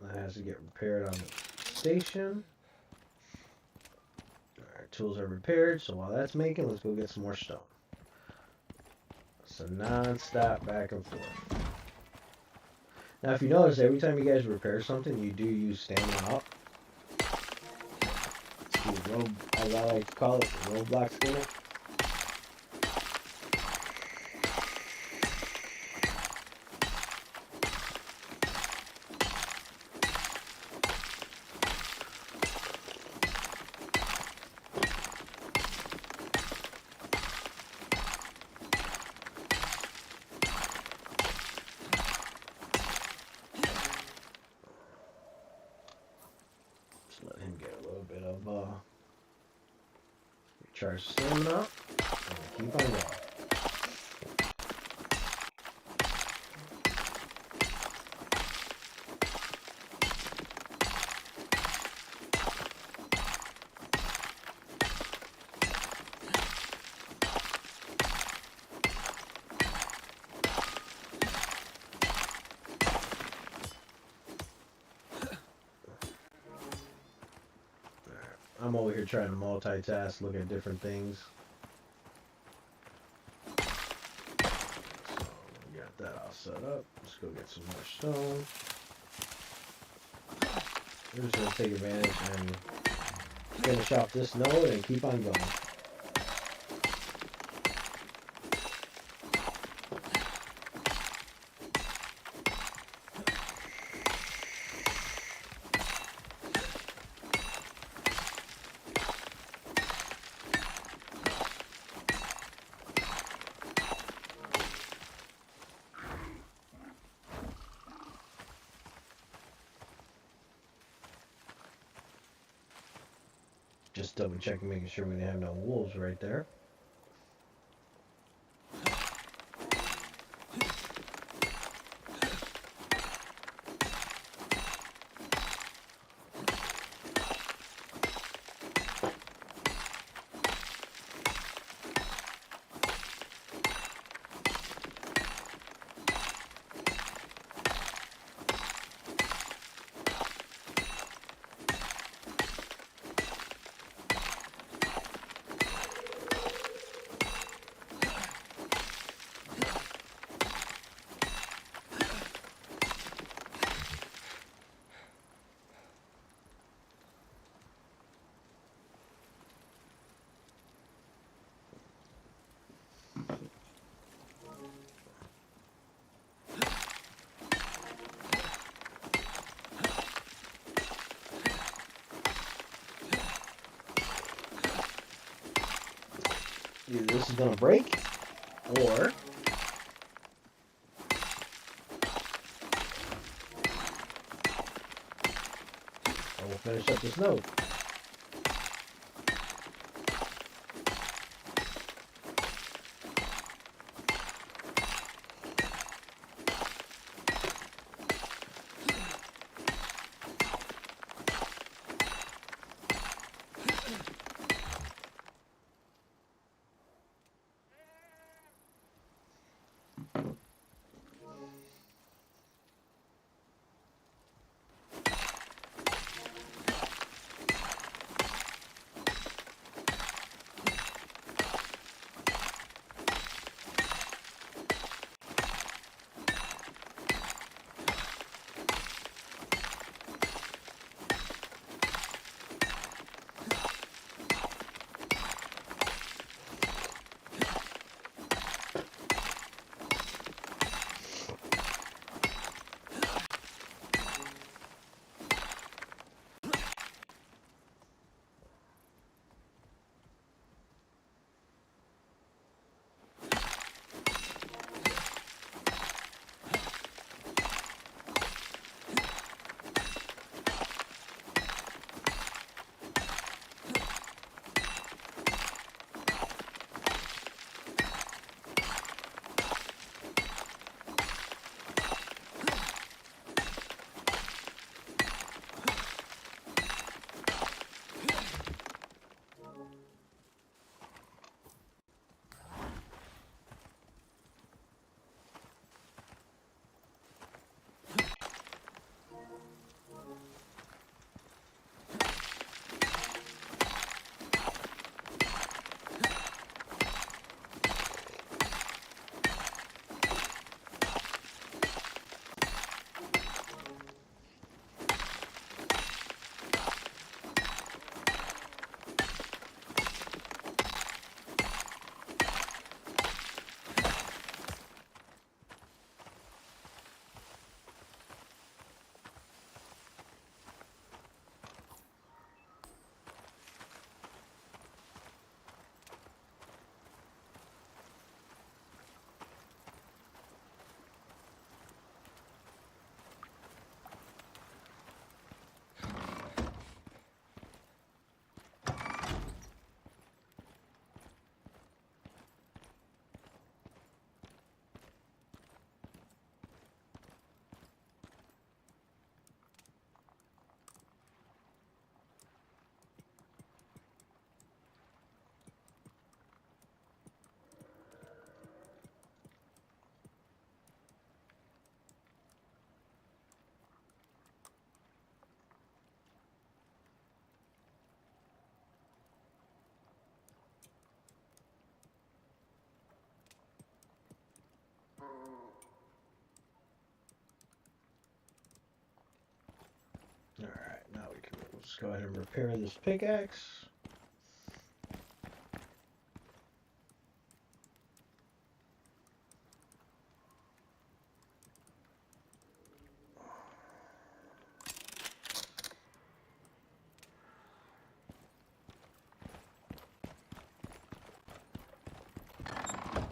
That has to get repaired on the station. Our tools are repaired, so while that's making, let's go get some more stone. So non-stop back and forth. Now, if you notice, every time you guys repair something, you do use stamina up. As I like to call it, the roadblock skinner. Let him get a little bit of recharge stamina up and keep on going. I'm over here trying to multitask, look at different things. So we got that all set up. Let's go get some more stone. We're just gonna take advantage and finish off this node and keep on going. Just double checking, making sure we didn't have no wolves right there. Either this is going to break, or I will finish up this node. Let's go ahead and repair this pickaxe.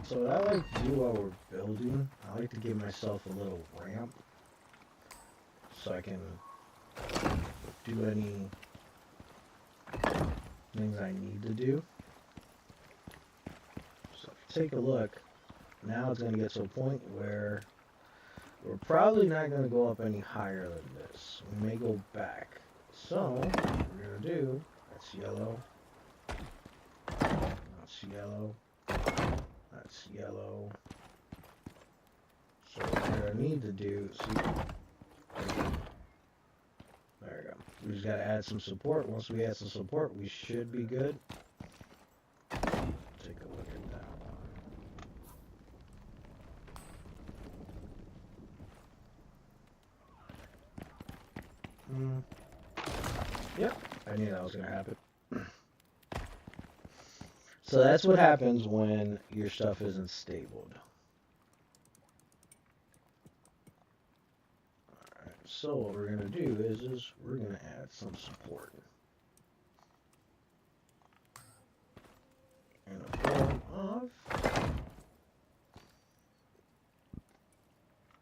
So what I like to do while we're building, I like to give myself a little ramp so I can do any things I need to do. So if you take a look, now it's going to get to a point where we're probably not going to go up any higher than this. We may go back. So what we're going to do, that's yellow, that's yellow, that's yellow. So what we're going to need to do, see, there we go. We just got to add some support. Once we add some support, we should be good. Take a look at that one. Yep, I knew that was going to happen. So that's what happens when your stuff isn't stabled. Alright, so what we're going to do is we're going to add some support. In the form of...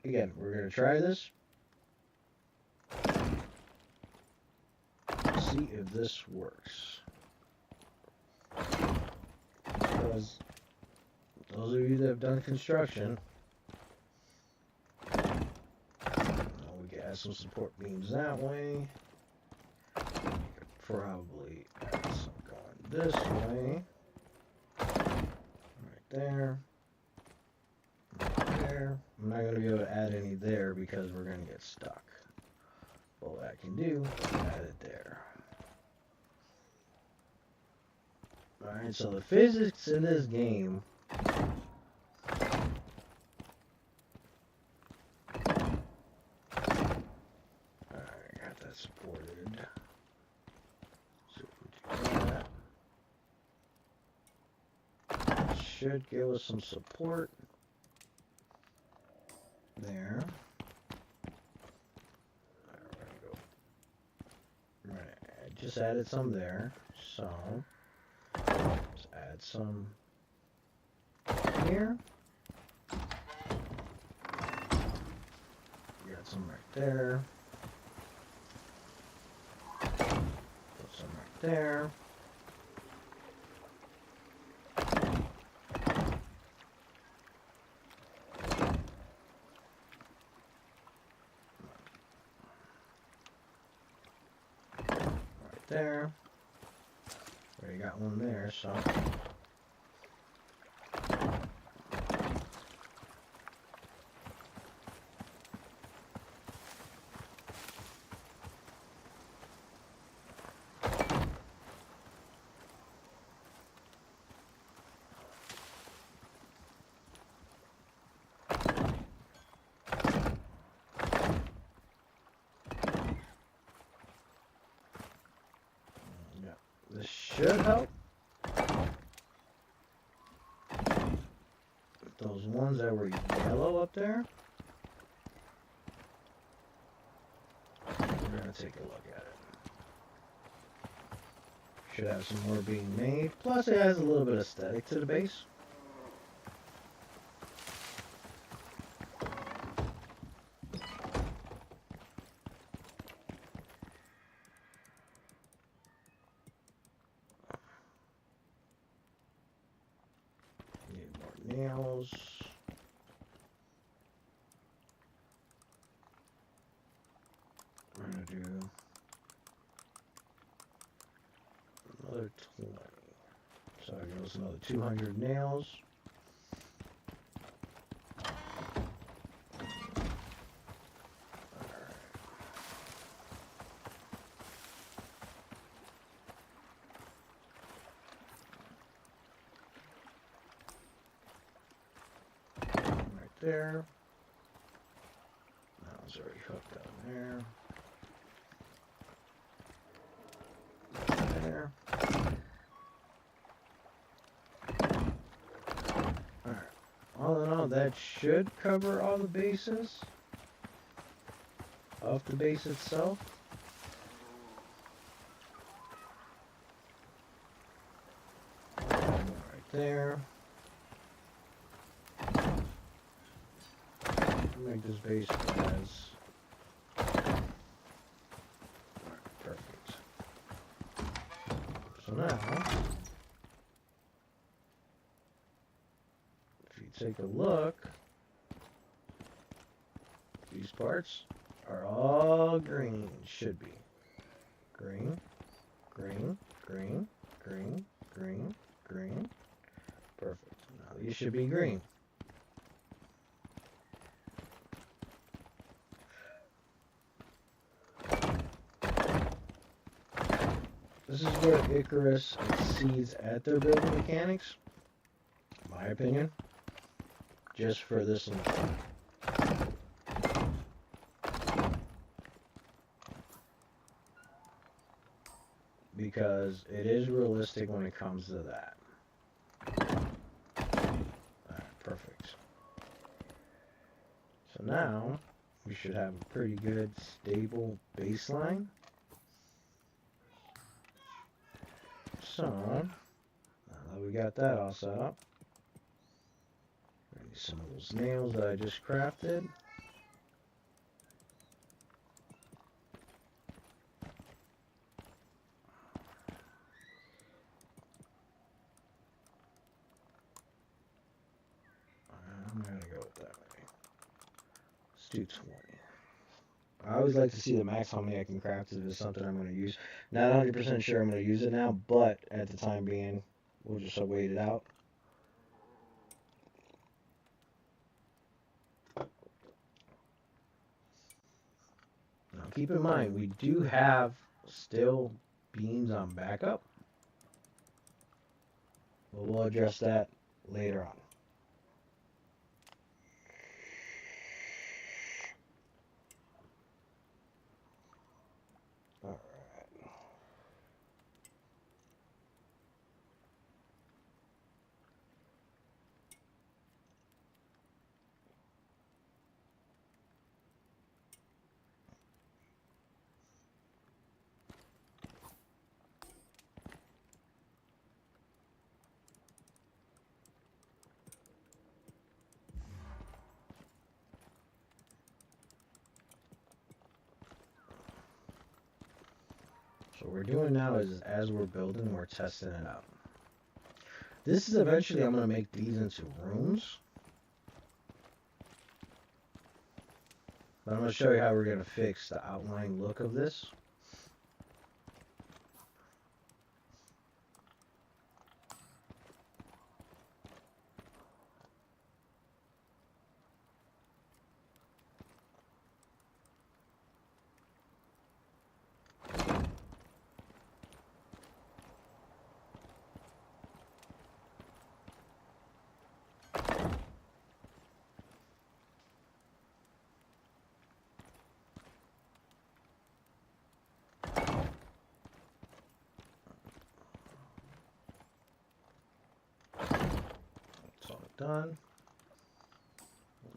Again, we're going to try this. See if this works. Because those of you that have done construction, we can add some support beams that way. We could probably add some going this way. Right there. Right there. I'm not going to be able to add any there because we're going to get stuck. But what I can do is add it there. Alright, so the physics in this game alright, got that supported. So if we do that, should give us some support there. I just added some there, so let's add some here. Got some right there. Put some right there. Right there. Already got one there, so. This should help. Those ones that were yellow up there, we're going to take a look at it. Should have some more being made. Plus it has a little bit of aesthetic to the base. Nails. We're gonna do another 20. So I give us another 200 nails. There. That was already hooked on there. now that should cover all the bases of the base itself. Right there. Make this base as perfect. So now, if you take a look, these parts are all green. Should be green, green, green, green, green, green. Perfect. Now these should be green. This is where Icarus exceeds at their building mechanics, in my opinion, just for this one. Because it is realistic when it comes to that. Alright, perfect. So now, we should have a pretty good, stable baseline. So, now that we got that all set up, ready some of those nails that I just crafted. I'm gonna go with that way. Let's do 20. I always like to see the max how many I can craft if it's something I'm going to use. Not 100% sure I'm going to use it now, but at the time being, we'll just wait it out. Now keep in mind, we do have still beams on backup, but we'll address that later on. So what we're doing now is, as we're building, we're testing it out. This is eventually, I'm going to make these into rooms. But I'm going to show you how we're going to fix the outline look of this. Done.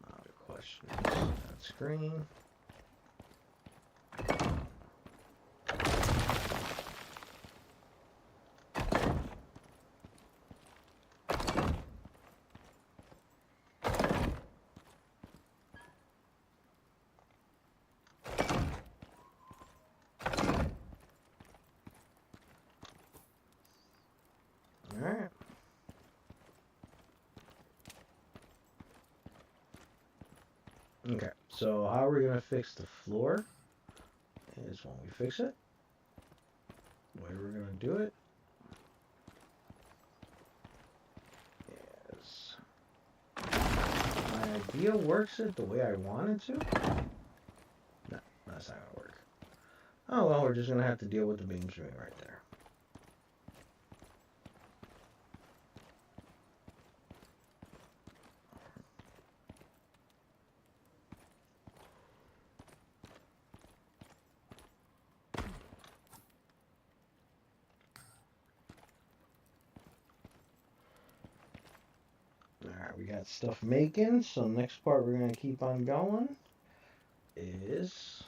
Now the question is that screen. All right. Okay, so how we're going to fix the floor is when we fix it. The way we're going to do it is, my idea works it the way I want it to. No, that's not going to work. Oh well, we're just going to have to deal with the beams being right there. we got stuff making. So next part we're going to keep on going is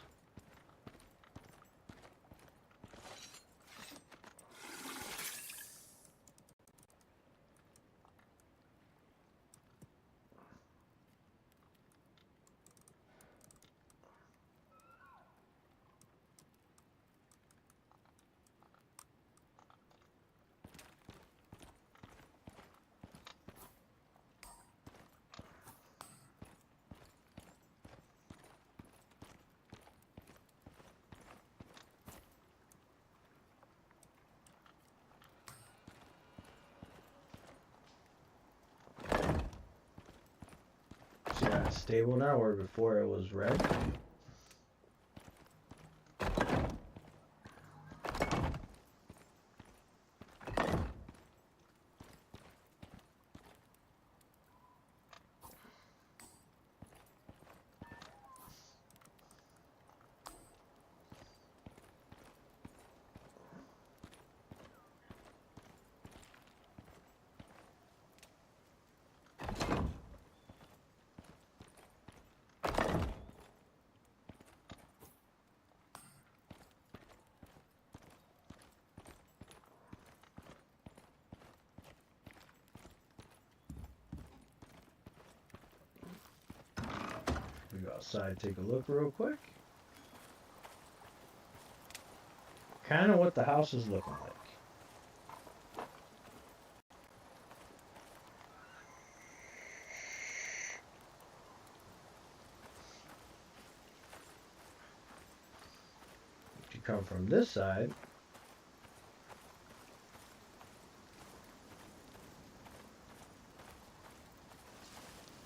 stable now, where before it was red. We go outside, take a look real quick. Kind of what the house is looking like. If you come from this side,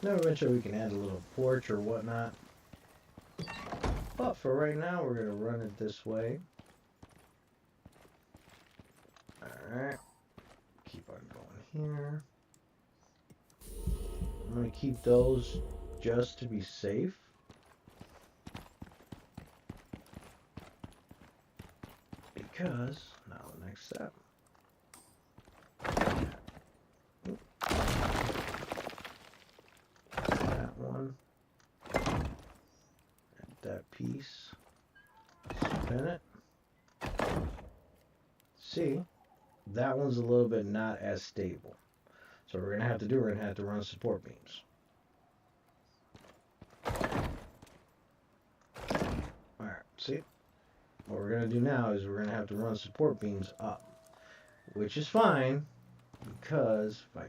then eventually we can add a little porch or whatnot. But for right now, we're going to run it this way. Alright. Keep on going here. I'm going to keep those just to be safe. Because, now the next step. That one. And that piece. Spin it. See, that one's a little bit not as stable. So what we're going to have to do, we're going to have to run support beams. Alright, see? What we're going to do now is we're going to have to run support beams up. Which is fine, because if I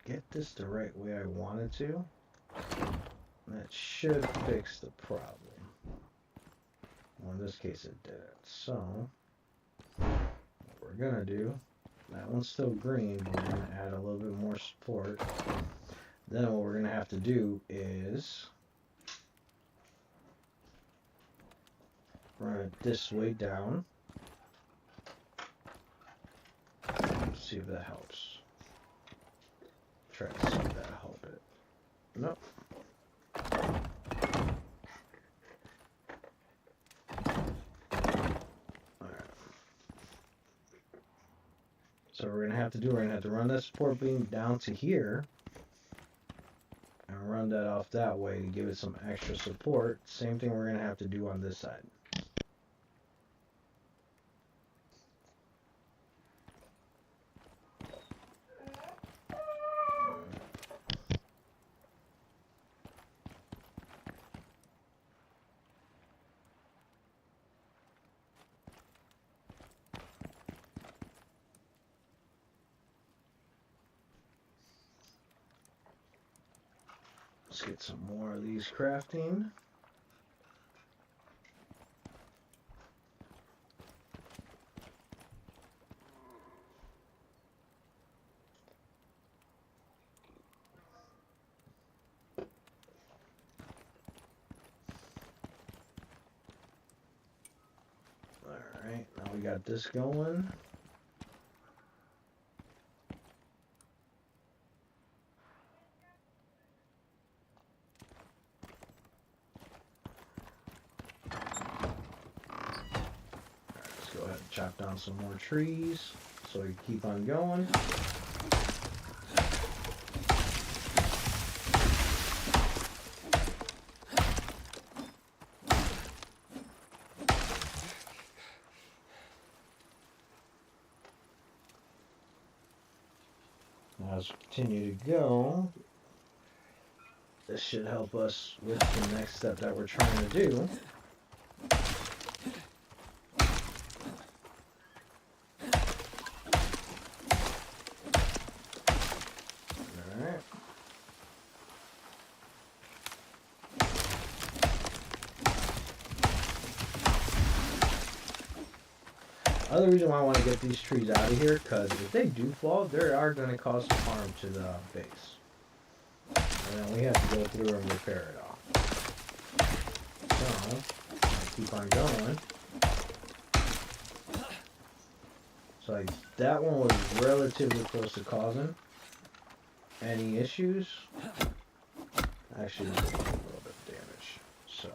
get this the right way I want it to, that should fix the problem. Well, in this case it didn't. So, what we're going to do, that one's still green, but we're going to add a little bit more support. Then what we're going to have to do is run it this way down. Let's see if that helps. Try to see if that'll help it. Nope. Alright. So what we're going to have to do, we're going to have to run that support beam down to here. And run that off that way to give it some extra support. Same thing we're going to have to do on this side. Let's get some more of these crafting. Alright, now we got this going. Chop down some more trees so we can keep on going. Now, as we continue to go, this should help us with the next step that we're trying to do. Alright. Other reason why I want to get these trees out of here, because if they do fall, they are going to cause some harm to the base. And then we have to go through and repair it all. So, keep on going. So like, that one was relatively close to causing any issues. Actually, did a little bit of damage. So,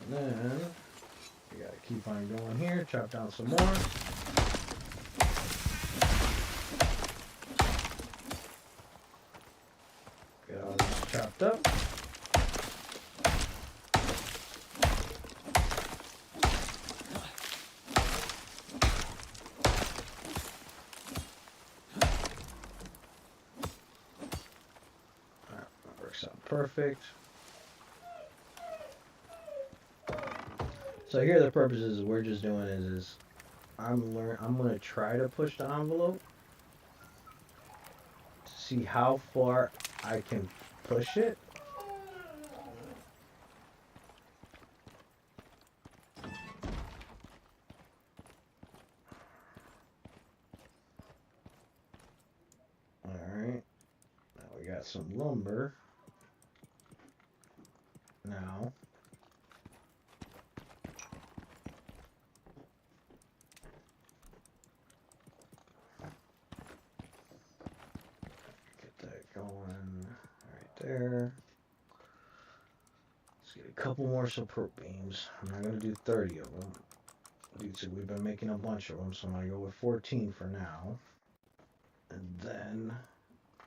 and then we gotta keep on going here, chop down some more. Get all this chopped up. Alright, that works out perfect. So here the purpose is we're just doing is I'm gonna try to push the envelope to see how far I can push it. Alright. Now we got some lumber. Now get that going right there. Let's get a couple more support beams. I'm not gonna do 30 of them. We've been making a bunch of them, so I'm gonna go with 14 for now. And then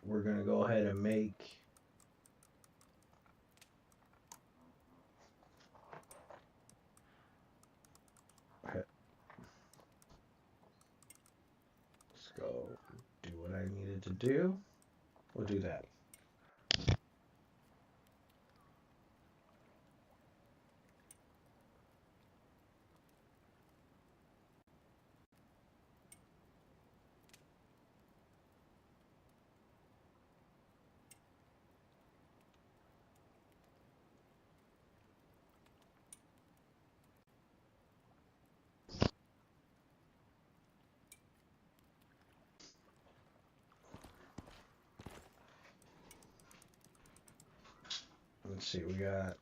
we're gonna go ahead and make let's go do what I needed to do. We'll do that. Let's see, we got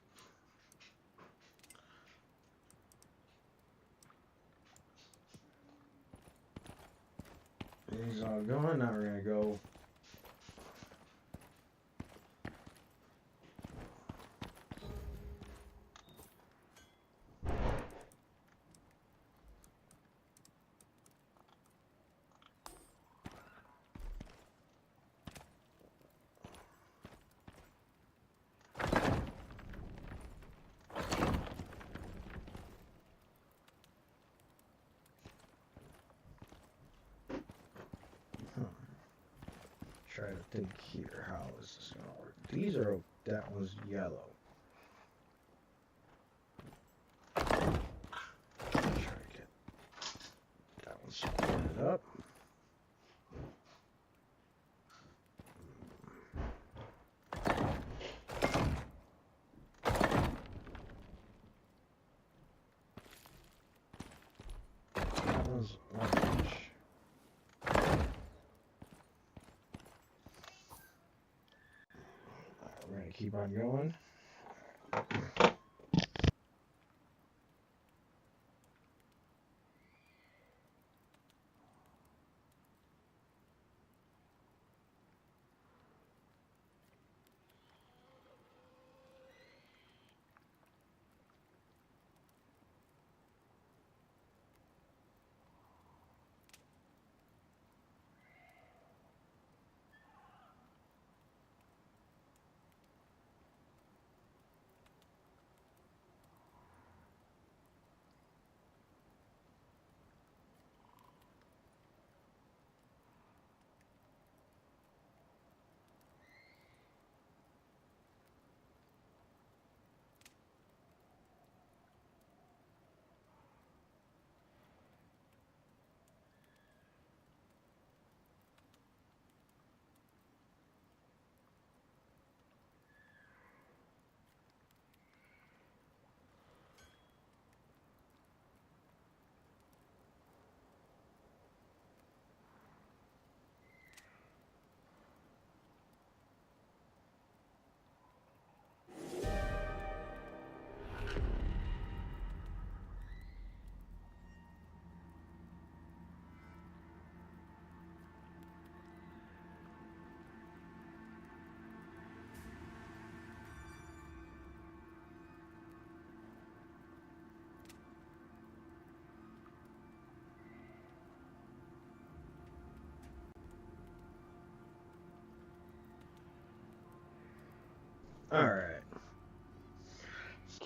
these all going. Now we're gonna go try to think here. How is this gonna work? These are, that one's yellow. Try to get that one split up. That one's orange. Alright, we're gonna keep on going.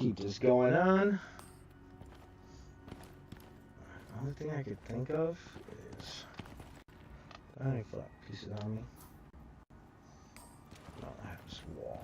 keep this going on. The only thing I could think of is... Do I have any flat pieces on me? No, I have this wall.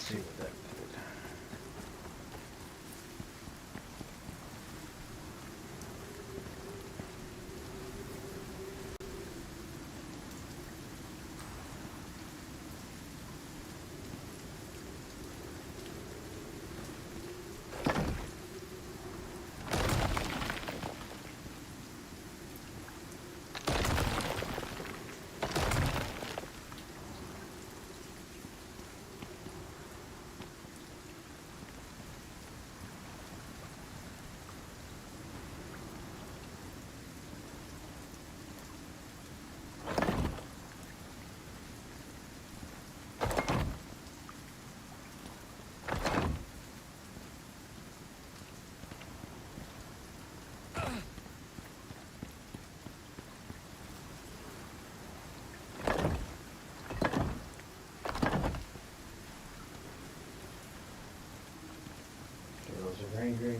See what that did.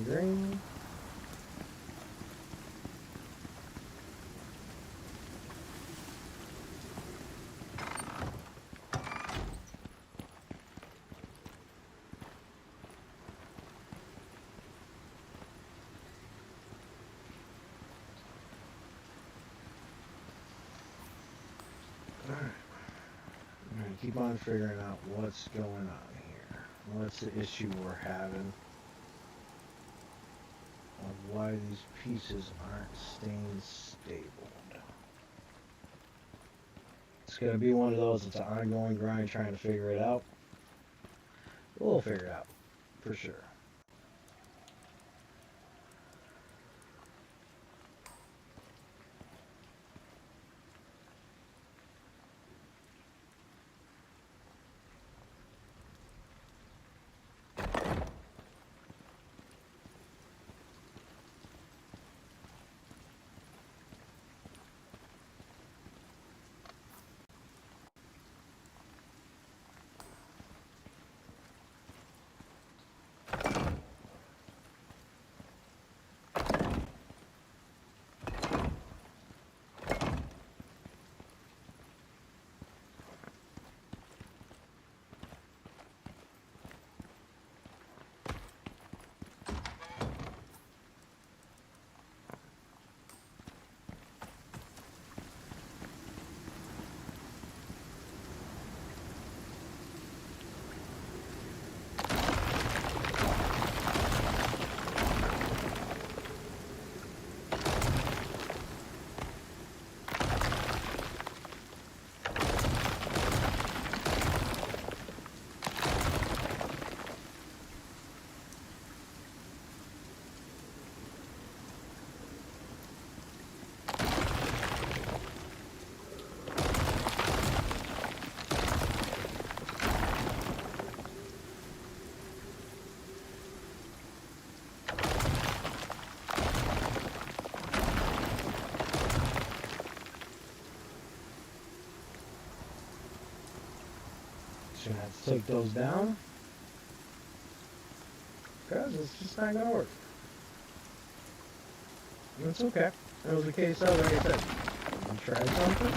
Green. Alright. I'm gonna keep on figuring out what's going on here. What's the issue we're having? Of why these pieces aren't staying stable. It's gonna be one of those, it's an ongoing grind trying to figure it out. We'll figure it out, for sure. have to take those down because it's just not gonna work. And it's okay. It was a case of, like I said, we tried something.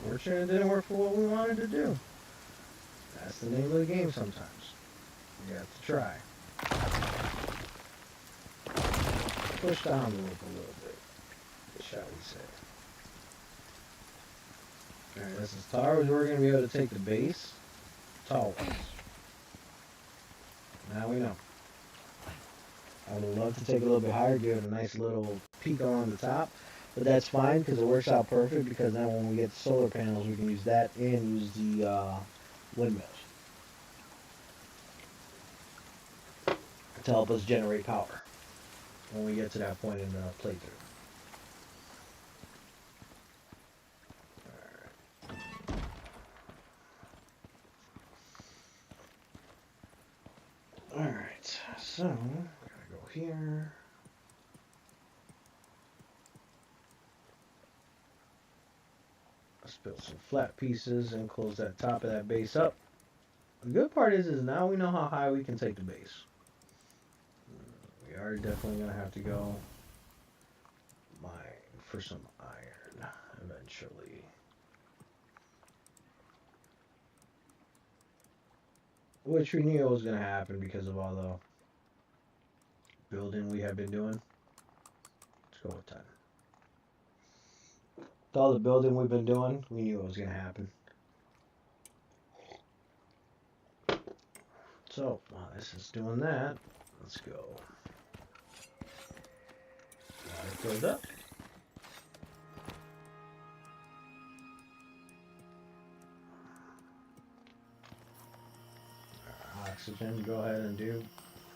Fortunately, it didn't work for what we wanted to do. That's the name of the game sometimes. You have to try. Push down the rope a little bit, shall we say. Alright, that's as far as we're going to be able to take the base. Tall ones. Now we know. I would love to take a little bit higher, give it a nice little peak on the top. But that's fine because it works out perfect, because now when we get the solar panels, we can use that and use the windmills to help us generate power when we get to that point in the playthrough. Alright, so, gotta go here. Let's build some flat pieces and close that top of that base up. The good part is now we know how high we can take the base. We are definitely gonna have to go mine for some iron eventually. Which we knew was gonna happen because of all the building we have been doing. Let's go with 10. With all the building we've been doing, we knew it was gonna happen. So, while this is doing that, let's go. Water filled up. Our oxygen, go ahead and do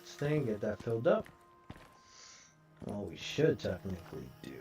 its thing, get that filled up. What we should technically do is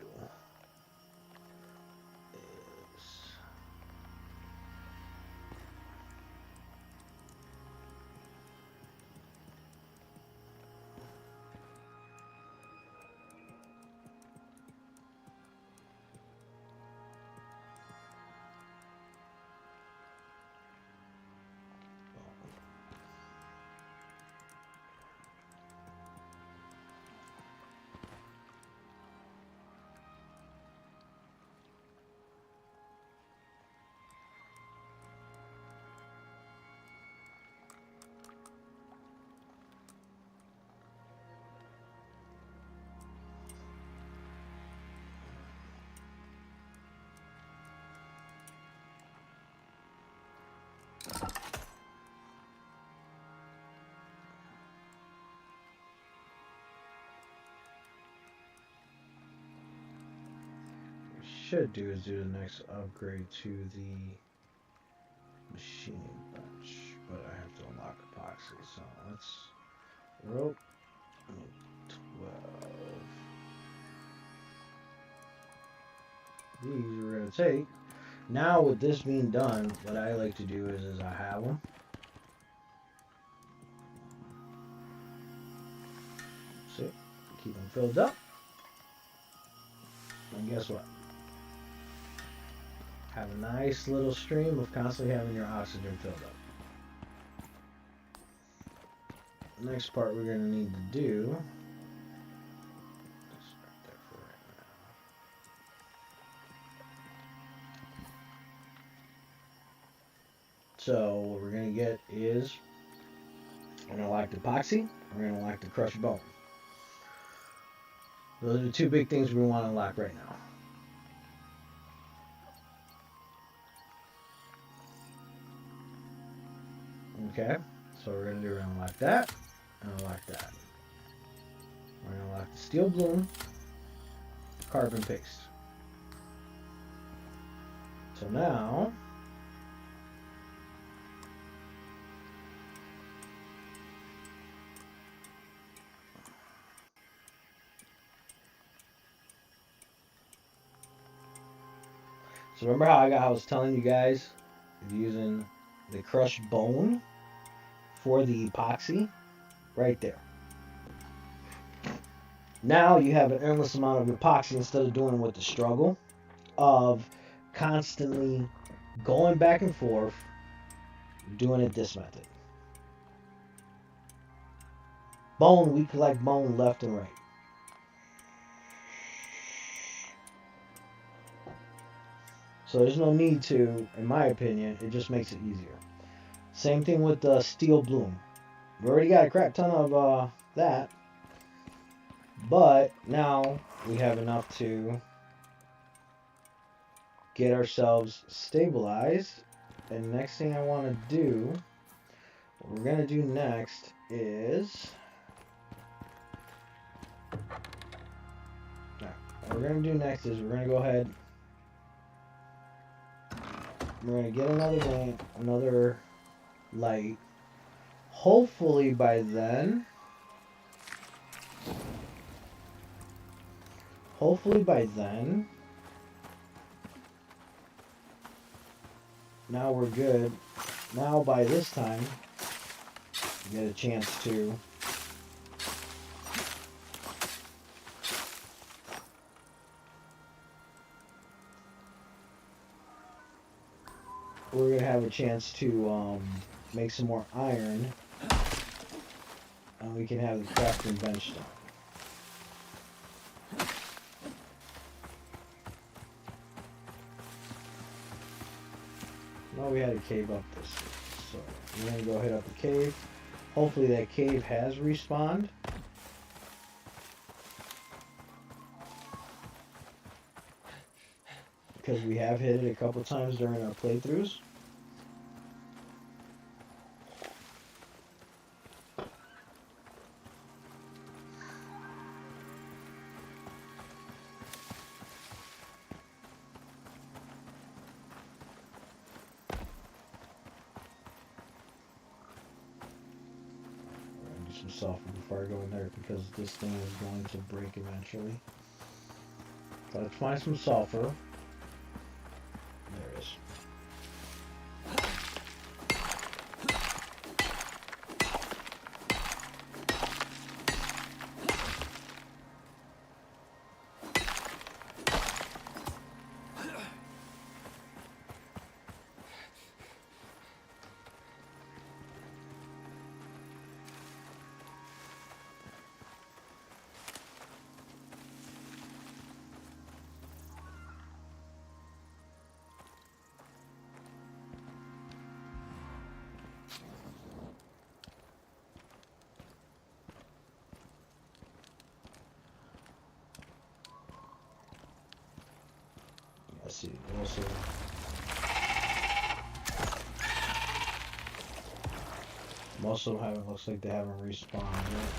should do is do the next upgrade to the machine bench, but I have to unlock epoxy, so let's rope 12. These we're going to take. Now with this being done, what I like to do is I have them. See, keep them filled up. And guess what? Have a nice little stream of constantly having your oxygen filled up. The next part we're going to need to do, let's start there for right now. So what we're going to get is, we're going to like the epoxy, we're going to like the crushed bone. Those are the two big things we want to unlock right now. Okay, so we're going to do, we're going to unlock that, and unlock that. We're going to unlock the steel bloom, carbon paste. So now, so remember how I was telling you guys, using the crushed bone for the epoxy? Right there. Now you have an endless amount of epoxy instead of doing with the struggle of constantly going back and forth, doing it this method. Bone, we collect bone left and right. So there's no need to, in my opinion, it just makes it easier. Same thing with the steel bloom. We already got a crap ton of that. But now we have enough to get ourselves stabilized. And the next thing I want to do, what we're going to do next is... What we're going to do next is we're going to go ahead... We're going to get another lamp, another light. Hopefully by then... Now we're good. Now by this time, we get a chance to we're gonna have a chance to make some more iron, and we can have the crafting bench done. Now we had a cave up this way, so we're gonna go hit up the cave. Hopefully that cave has respawned. Because we have hit it a couple times during our playthroughs. Some sulfur before I go in there because this thing is going to break eventually. So let's find some sulfur. There it is. Let's see. Also, most of them haven't. Looks like they haven't respawned yet.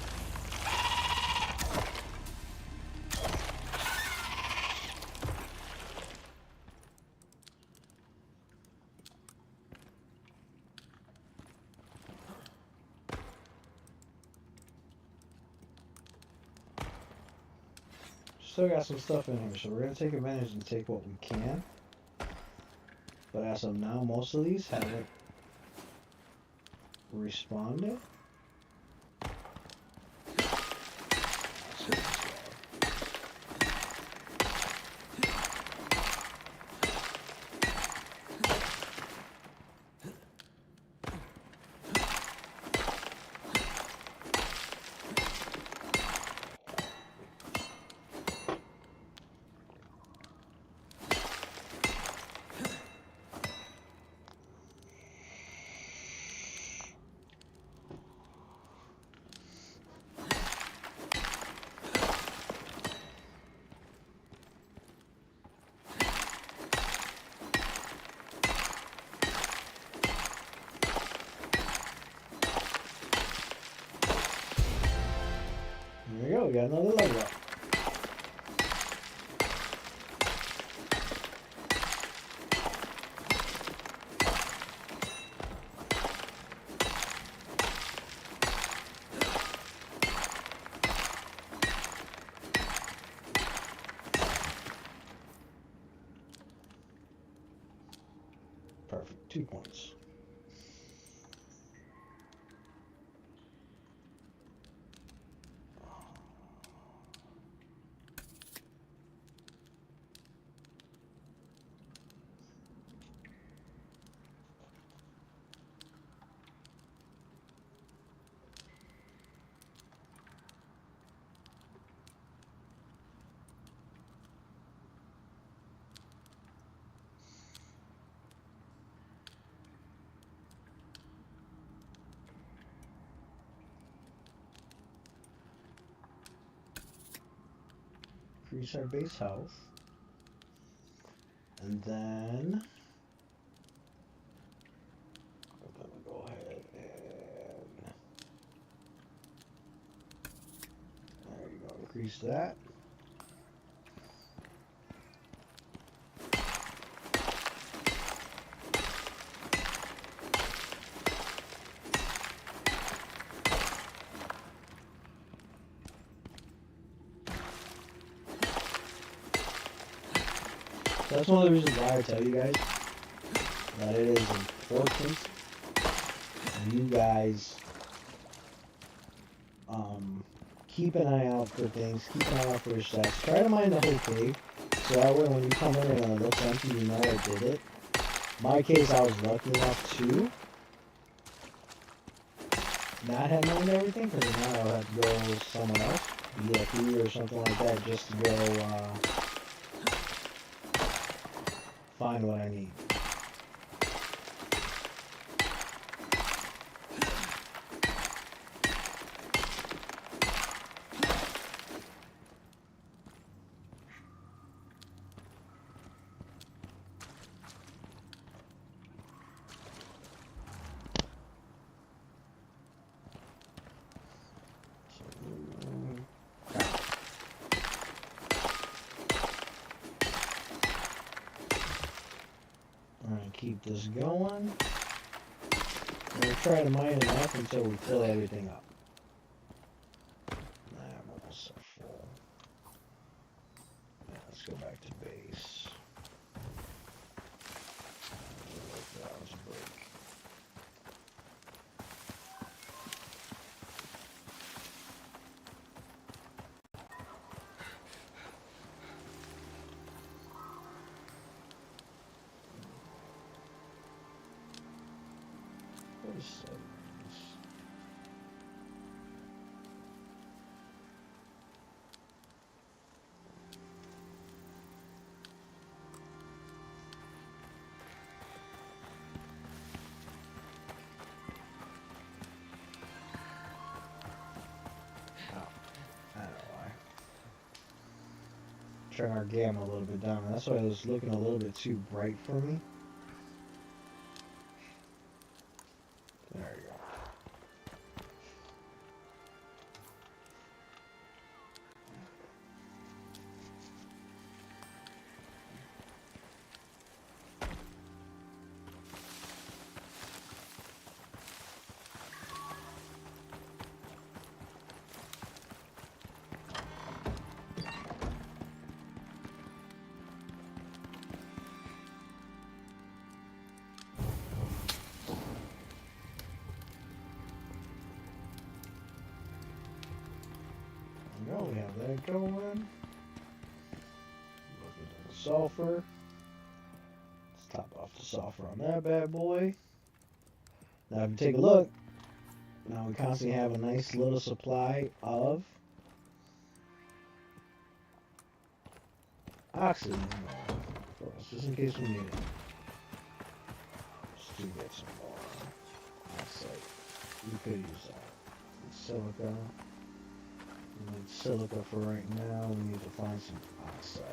Still got some stuff in here, so we're gonna take advantage and take what we can. But as of now, most of these haven't responded. There we go, we got another level up. Perfect, 2 points. increase our base health. And then we're going to go ahead and there you go, increase that. That's one of the reasons why I tell you guys that it is important you guys keep an eye out for things, keep an eye out for your stats. Try to mine the whole cave, so that way when you come in and it looks empty, you know I did it. My case, I was lucky enough to not have mined everything, because now I'll have to go somewhere else, BFE or something like that, just to go find what I need. Keep this going. We'll try to mine enough until we fill everything up. I'm almost full. Yeah, let's go back to base. That was a break. Turn our gamma a little bit down. That's why it was looking a little bit too bright for me. There you go. We have that going. Look at the sulfur. Let's top off the sulfur on that bad boy. Now if you take a look, now we constantly have a nice little supply of oxygen for us, just in case we need it. Just to get some more oxide. We could use that. Silica. We need silica for right now. We need to find some oxide.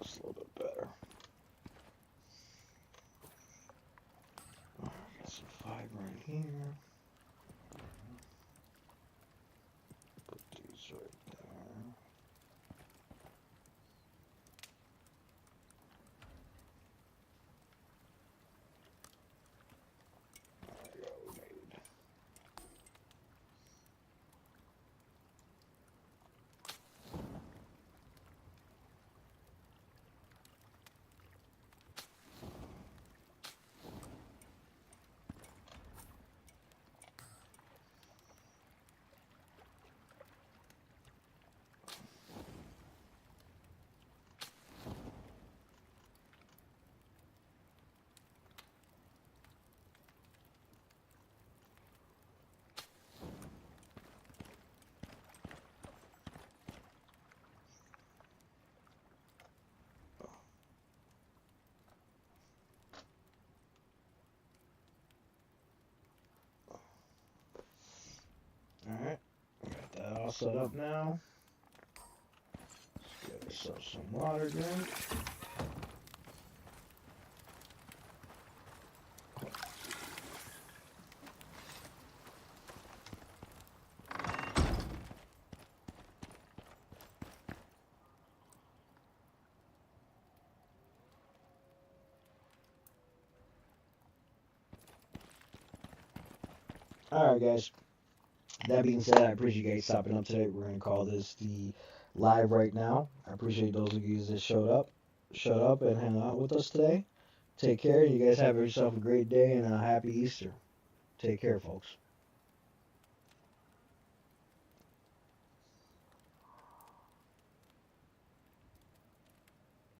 this a little bit better. Got some fiber in here. Put these right there. There we go, made. Alright, got that all set up now. Let's get ourselves some water drink. Alright guys, that being said, I appreciate you guys stopping up today. We're going to call this the live right now. I appreciate those of you that showed up and hung out with us today. Take care. You guys have yourself a great day and a happy Easter. Take care, folks.